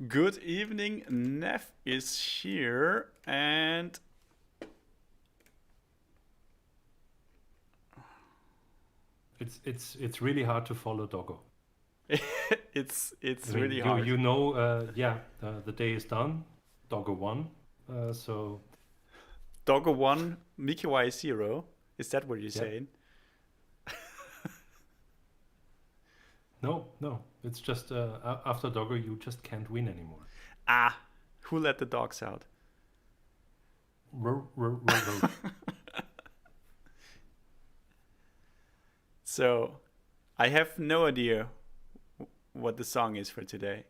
Good evening. Neff is here and It's really hard to follow Doggo. it's I mean, really you, hard. You know, the day is done. Doggo won. So Doggo 1, Mikoi 0. Is that what you're saying? no. It's just after Doggo, you just can't win anymore. Ah, who let the dogs out? Row. So, I have no idea what the song is for today.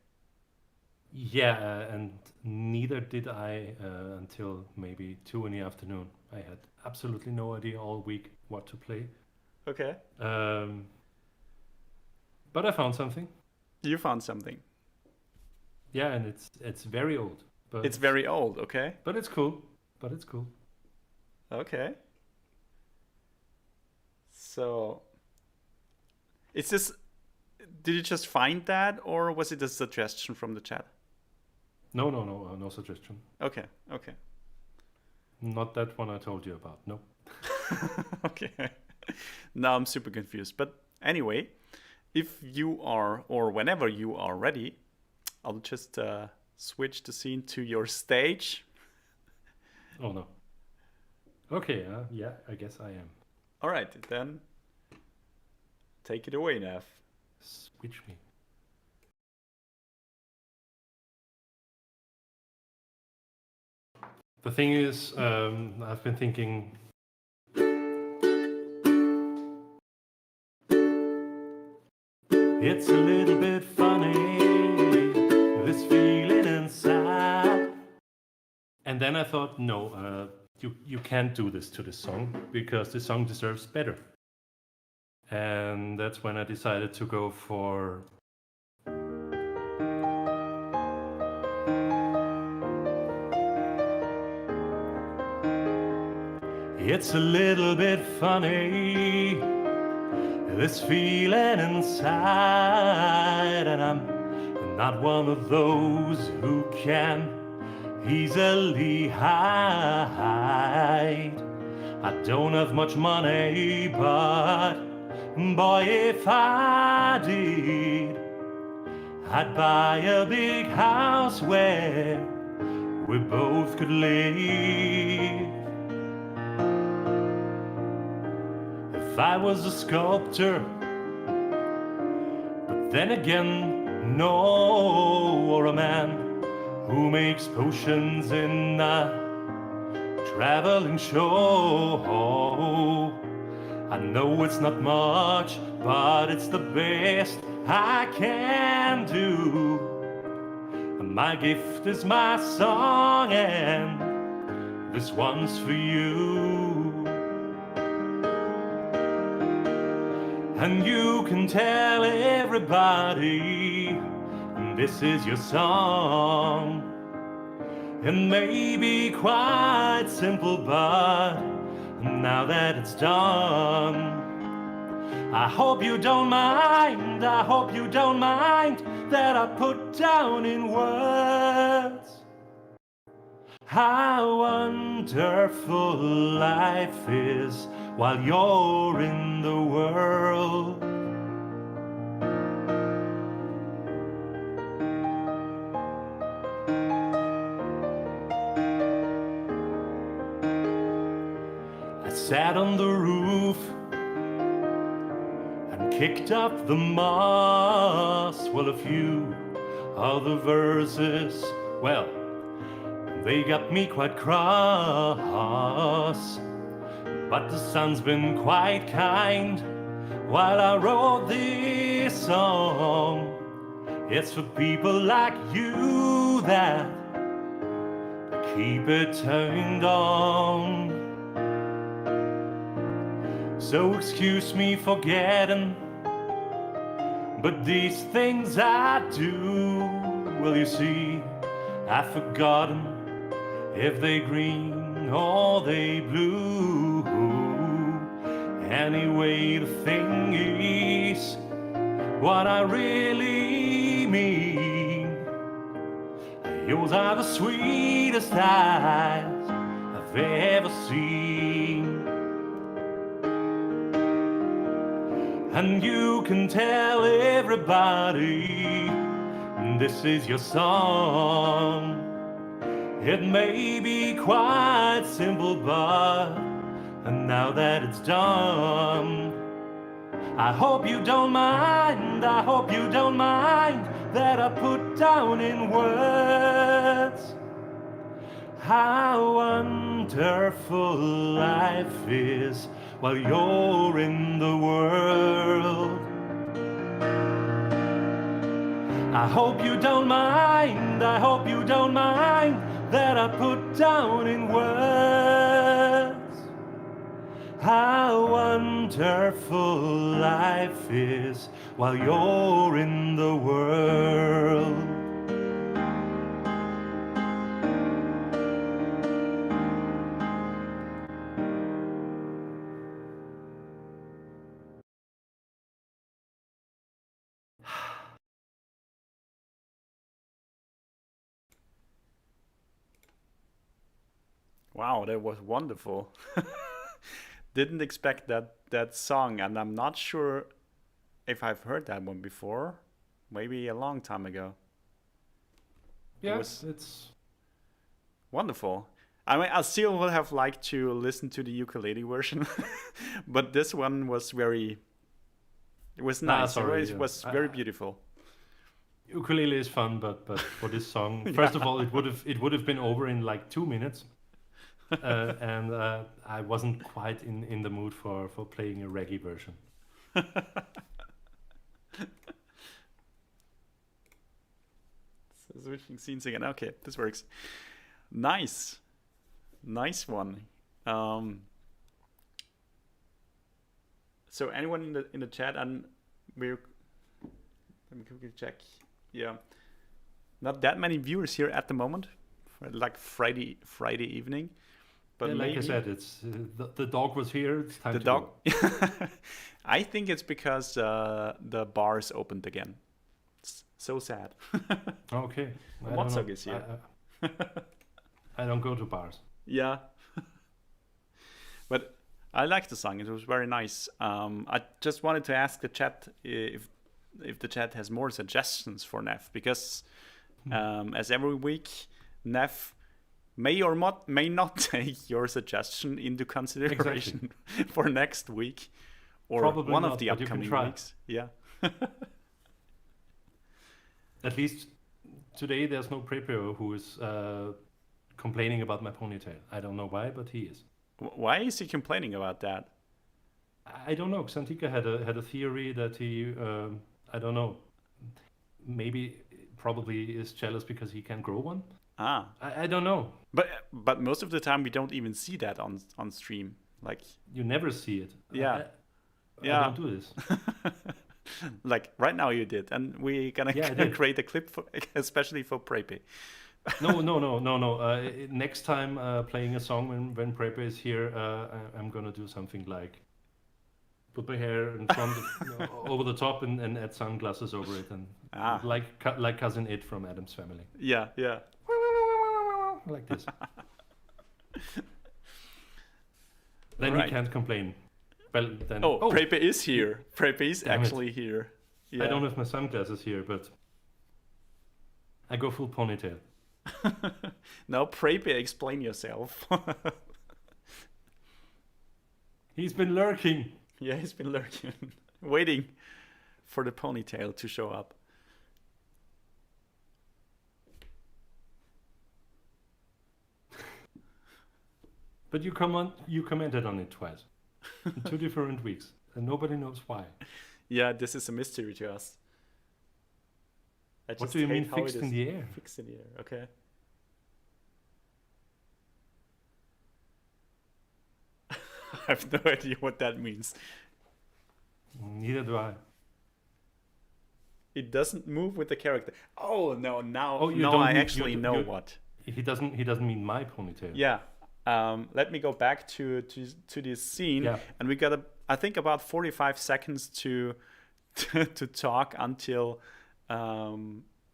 Yeah, and neither did I until maybe 2 in the afternoon. I had absolutely no idea all week what to play. Okay. But I found something. You found something. Yeah, and it's very old. But It's very old, okay? But it's cool. Okay. So, is this... Did you just find that, or was it a suggestion from the chat? No suggestion. Okay. Not that one I told you about. No. Okay. Now I'm super confused. But anyway, if you are, or whenever you are ready, I'll just switch the scene to your stage. Oh no. Okay. Yeah, I guess I am. All right, then take it away, Neff. Switch me. The thing is, I've been thinking. It's a little bit funny, this feeling inside. And then I thought, no, you can't do this to this song because the song deserves better. And that's when I decided to go for It's a little bit funny, this feeling inside, and I'm not one of those who can easily hide. I don't have much money, but boy, if I did, I'd buy a big house where we both could live. If I was a sculptor, but then again, no, or a man who makes potions in a traveling show. I know it's not much, but it's the best I can do. My gift is my song, and this one's for you. And you can tell everybody this is your song. It may be quite simple, but now that it's done, I hope you don't mind, I hope you don't mind that I put down in words how wonderful life is while you're in the world. I sat on the roof and kicked up the moss. Well, a few other verses, well, they got me quite cross. But the sun's been quite kind while I wrote this song. It's for people like you that keep it turned on. So excuse me for getting, but these things I do, well, you see, I've forgotten if they green or they blue. Anyway, the thing is, what I really mean, yours are the sweetest eyes I've ever seen. And you can tell everybody this is your song. It may be quite simple, but now that it's done, I hope you don't mind, I hope you don't mind that I put down in words how wonderful life is while you're in the world. I hope you don't mind, I hope you don't mind that I put down in words how wonderful life is while you're in the world. Wow, that was wonderful. Didn't expect that song, and I'm not sure if I've heard that one before. Maybe a long time ago. Yeah, was it's wonderful. I mean, I still would have liked to listen to the ukulele version, but this one was very. It was nice. sorry, It was very beautiful. ukulele is fun, but for this song, first of all, it would have been over in like 2 minutes. And I wasn't quite in the mood for playing a reggae version. So switching scenes again. Okay, this works. Nice one. So anyone in the chat, and let me quickly check. Yeah, not that many viewers here at the moment, for like Friday evening. but Yeah, like I maybe said, it's the dog was here. It's time the to dog. go. I think it's because the bars opened again. It's so sad. Okay, I don't Motsag know. is here. I don't go to bars. Yeah, but I like the song. It was very nice. I just wanted to ask the chat if the chat has more suggestions for Neff, because as every week, Neff may or may not take your suggestion into consideration for next week or Probably one not, of the but you can upcoming try. weeks. Yeah. At least today, there's no Prepio who is complaining about my ponytail. I don't know why, but he is. Why is he complaining about that? I don't know. Xantika had a theory that he, I don't know, maybe probably is jealous because he can grow one. Ah, I don't know. but most of the time we don't even see that on stream. Like, You never see it. Yeah. I Yeah. don't do this. like right now you did, and we're gonna Yeah, I did. create a clip for, especially for Prepe. No. Next time playing a song when Prepe is here, I'm gonna do something like put my hair in front of, over the top and add sunglasses over it, and like cousin It from Adam's Family, Yeah, yeah. like this. Then Right. he can't complain. Well, then. Oh, Prepe is here. Prepe is Damn it. actually here. Yeah. I don't have my sunglasses here, but I go full ponytail. Now, Prepe, explain yourself. He's been lurking. Yeah, he's been lurking, waiting for the ponytail to show up. But you commented on it twice, in 2 different weeks, and nobody knows why. Yeah, this is a mystery to us. I What just do you hate mean how fixed it in is the air? Fixed in the air. Okay. I have no idea what that means. Neither do I. It doesn't move with the character. Oh no! Now, Oh, you now don't I mean- actually you- know you- what. He doesn't mean my ponytail. Yeah. Let me go back to this scene, Yeah. and we got I think about 45 seconds to to talk until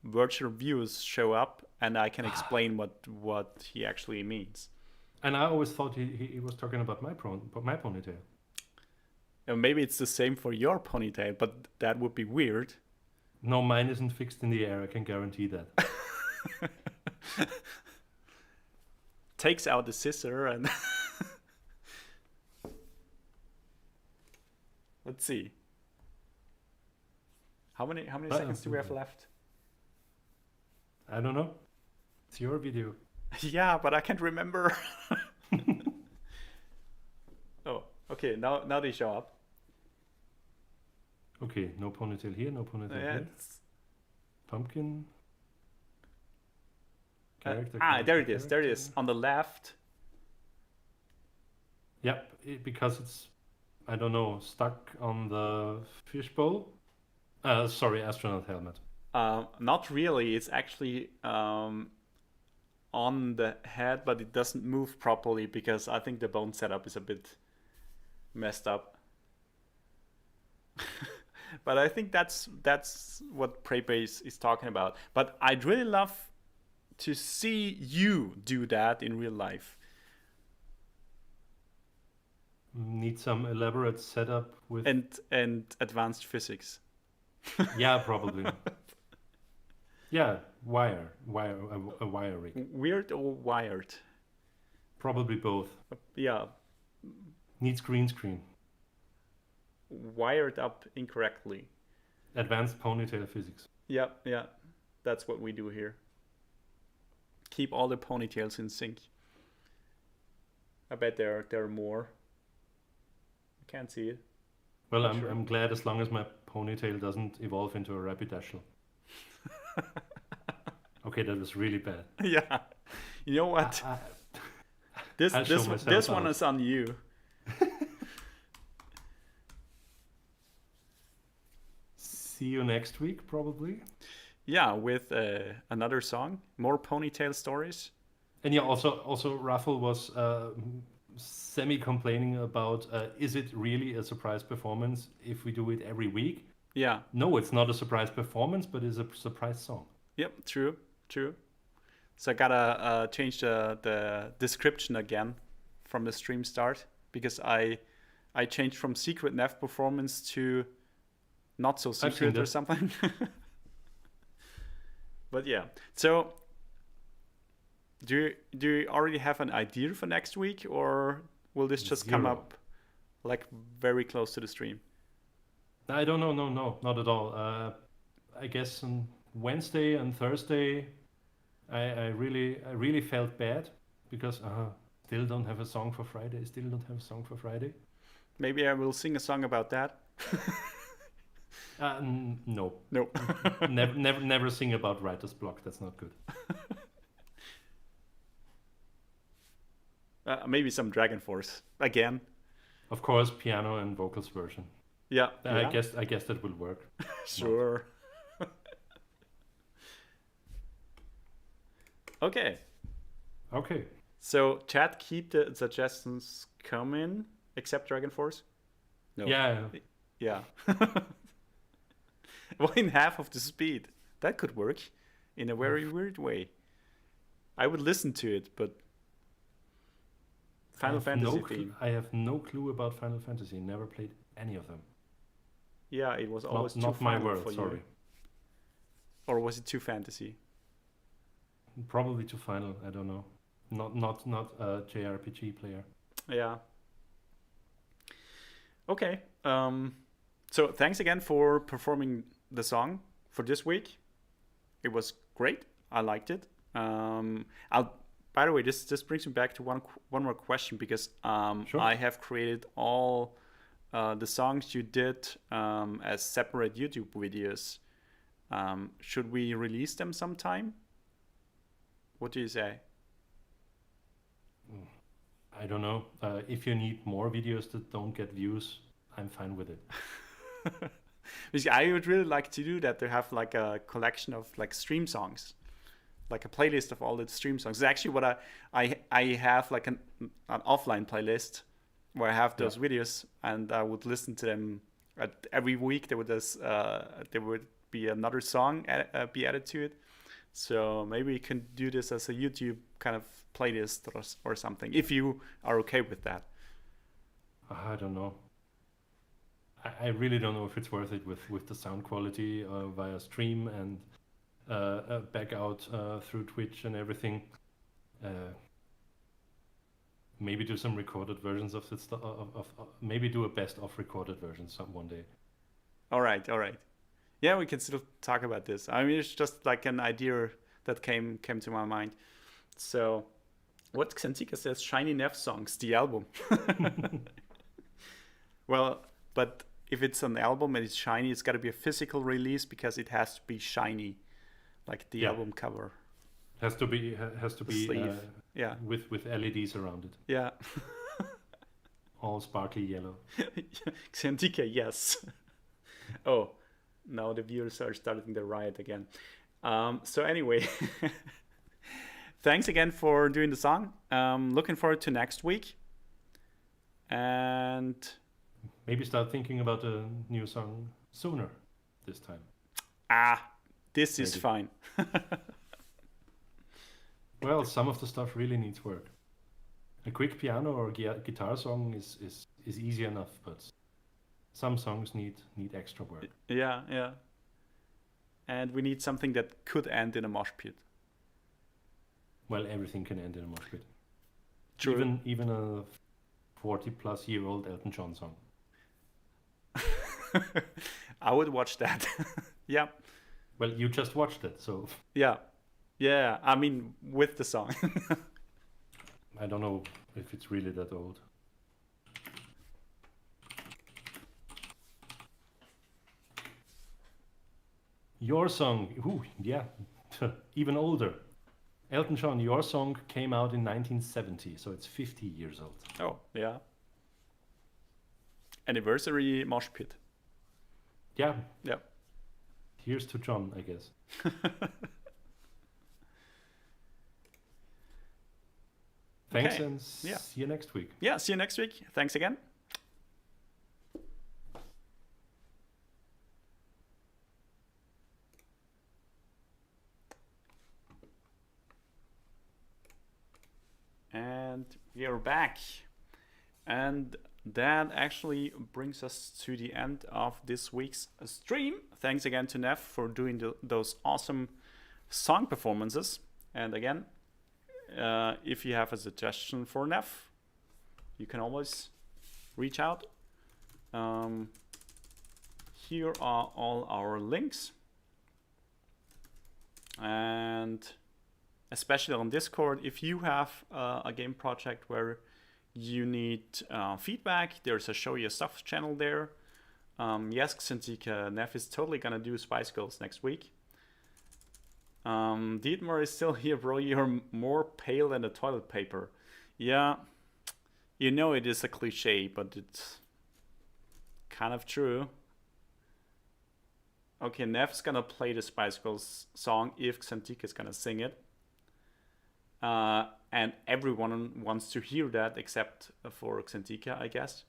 virtual views show up, and I can explain what he actually means. And I always thought he was talking about my ponytail. And maybe it's the same for your ponytail, but that would be weird. No, mine isn't fixed in the air. I can guarantee that. Takes out the scissor and let's see. How many seconds do we have left? I don't know. It's your video. Yeah, but I can't remember. Oh, okay. Now they show up. Okay, no ponytail here, no ponytail Yeah, here. it's- Pumpkin. Character, there it character, is. There it is character. on the left. Yep, because it's, I don't know, stuck on the fishbowl. Sorry, astronaut helmet. Not really. It's actually on the head, but it doesn't move properly because I think the bone setup is a bit messed up. But I think that's what Prepe is talking about. But I'd really love to see you do that in real life. Need some elaborate setup with. And advanced physics. Yeah, probably. Yeah, wire, a wire rig. Weird or wired? Probably both. Yeah, Needs green screen. wired up incorrectly. Advanced ponytail physics. Yeah, that's what we do here. Keep all the ponytails in sync. I bet there are more. I can't see it. Well, Not I'm, sure. I'm glad as long as my ponytail doesn't evolve into a Rapidash. Okay, that was really bad. Yeah. You know what? This I'll show this myself this one out. is on you. See you next week, probably. Yeah, with another song, more ponytail stories. And yeah, also Raffle was semi-complaining about is it really a surprise performance if we do it every week? Yeah. No, it's not a surprise performance, but it's a surprise song. Yep. True. True. So I gotta change the description again from the stream start because I changed from secret Nev performance to not so I've seen secret or that. something. But yeah. So do you already have an idea for next week, or will this just come Zero. up like very close to the stream? I don't know. No, not at all. I guess on Wednesday and Thursday, I really felt bad because still don't have a song for Friday. Still don't have a song for Friday. Maybe I will sing a song about that. No, No. never sing about writer's block. That's not good. Maybe some Dragon Force again. Of course, piano and vocals version. Yeah. I guess that will work. Sure. Okay. Okay. So chat, keep the suggestions coming, except Dragon Force. No. Yeah. Yeah. Well, in half of the speed. That could work in a very weird way. I would listen to it, but Final Fantasy theme. I have no clue about Final Fantasy. Never played any of them. Yeah, it was always too Not my final world. for Sorry. you. Or was it too fantasy? Probably too final. I don't know. Not a JRPG player. Yeah. Okay. So thanks again for performing the song for this week. It was great. I liked it. By the way, this brings me back to one more question because Sure. I have created all the songs you did as separate YouTube videos. Should we release them sometime? What do you say? I don't know. If you need more videos that don't get views, I'm fine with it. Because I would really like to do that, to have like a collection of like stream songs, like a playlist of all the stream songs. It's actually what I have, like an offline playlist where I have those videos, and I would listen to them every week. There would be another song be added to it. So maybe we can do this as a YouTube kind of playlist or something, if you are okay with that. I don't know. I really don't know if it's worth it with the sound quality via stream and back out through Twitch and everything. Maybe do some recorded versions of this stuff. Maybe do a best of recorded version one day. All right. Yeah, we can still talk about this. I mean, it's just like an idea that came to my mind. So, what Xantika says, Shiny Nev songs, the album. Well, but if it's an album and it's shiny, it's got to be a physical release because it has to be shiny, like the album cover. Has to be sleeve. Yeah. with LEDs around it, Yeah. all sparkly yellow. Xantika, yes. Oh, now the viewers are starting the riot again. So anyway, thanks again for doing the song. Looking forward to next week. And Maybe start thinking about a new song sooner this time. this is Maybe. fine. Well, some of the stuff really needs work. A quick piano or guitar song is easy enough, but some songs need extra work. Yeah. And we need something that could end in a mosh pit. Well, everything can end in a mosh pit. True. Even a 40-plus-year-old Elton John song. I would watch that. Yeah. Well, you just watched it, so Yeah. I mean, with the song. I don't know if it's really that old. Your song, even older. Elton John, your song came out in 1970, so it's 50 years old. Oh, yeah. Anniversary mosh pit. Yeah, Yeah. here's to John, I guess. Thanks, Okay. and Yeah. see you next week. Yeah, see you next week. Thanks again. And we are back. And that actually brings us to the end of this week's stream. Thanks again to Neff for doing those awesome song performances. And again, if you have a suggestion for Neff, you can always reach out. Here are all our links. And especially on Discord, if you have a game project where you need feedback, there's a Show Your Stuff channel there. Yes, Xantika, Neff is totally gonna do Spice Girls next week. Dietmar is still here, bro. You're more pale than the toilet paper. Yeah, you know it is a cliche, but it's kind of true. Okay, Neff's gonna play the Spice Girls song if Xantika is gonna sing it. And everyone wants to hear that except for Xantika, I guess.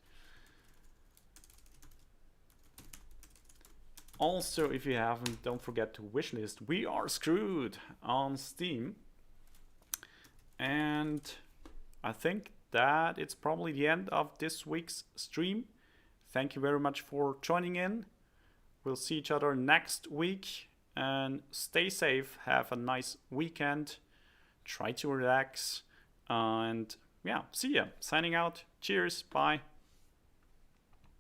Also, if you haven't, don't forget to wishlist We Are Screwed on Steam. And I think that it's probably the end of this week's stream. Thank you very much for joining in. We'll see each other next week. And stay safe. Have a nice weekend. Try to relax. And yeah, see ya. Signing out. Cheers. Bye.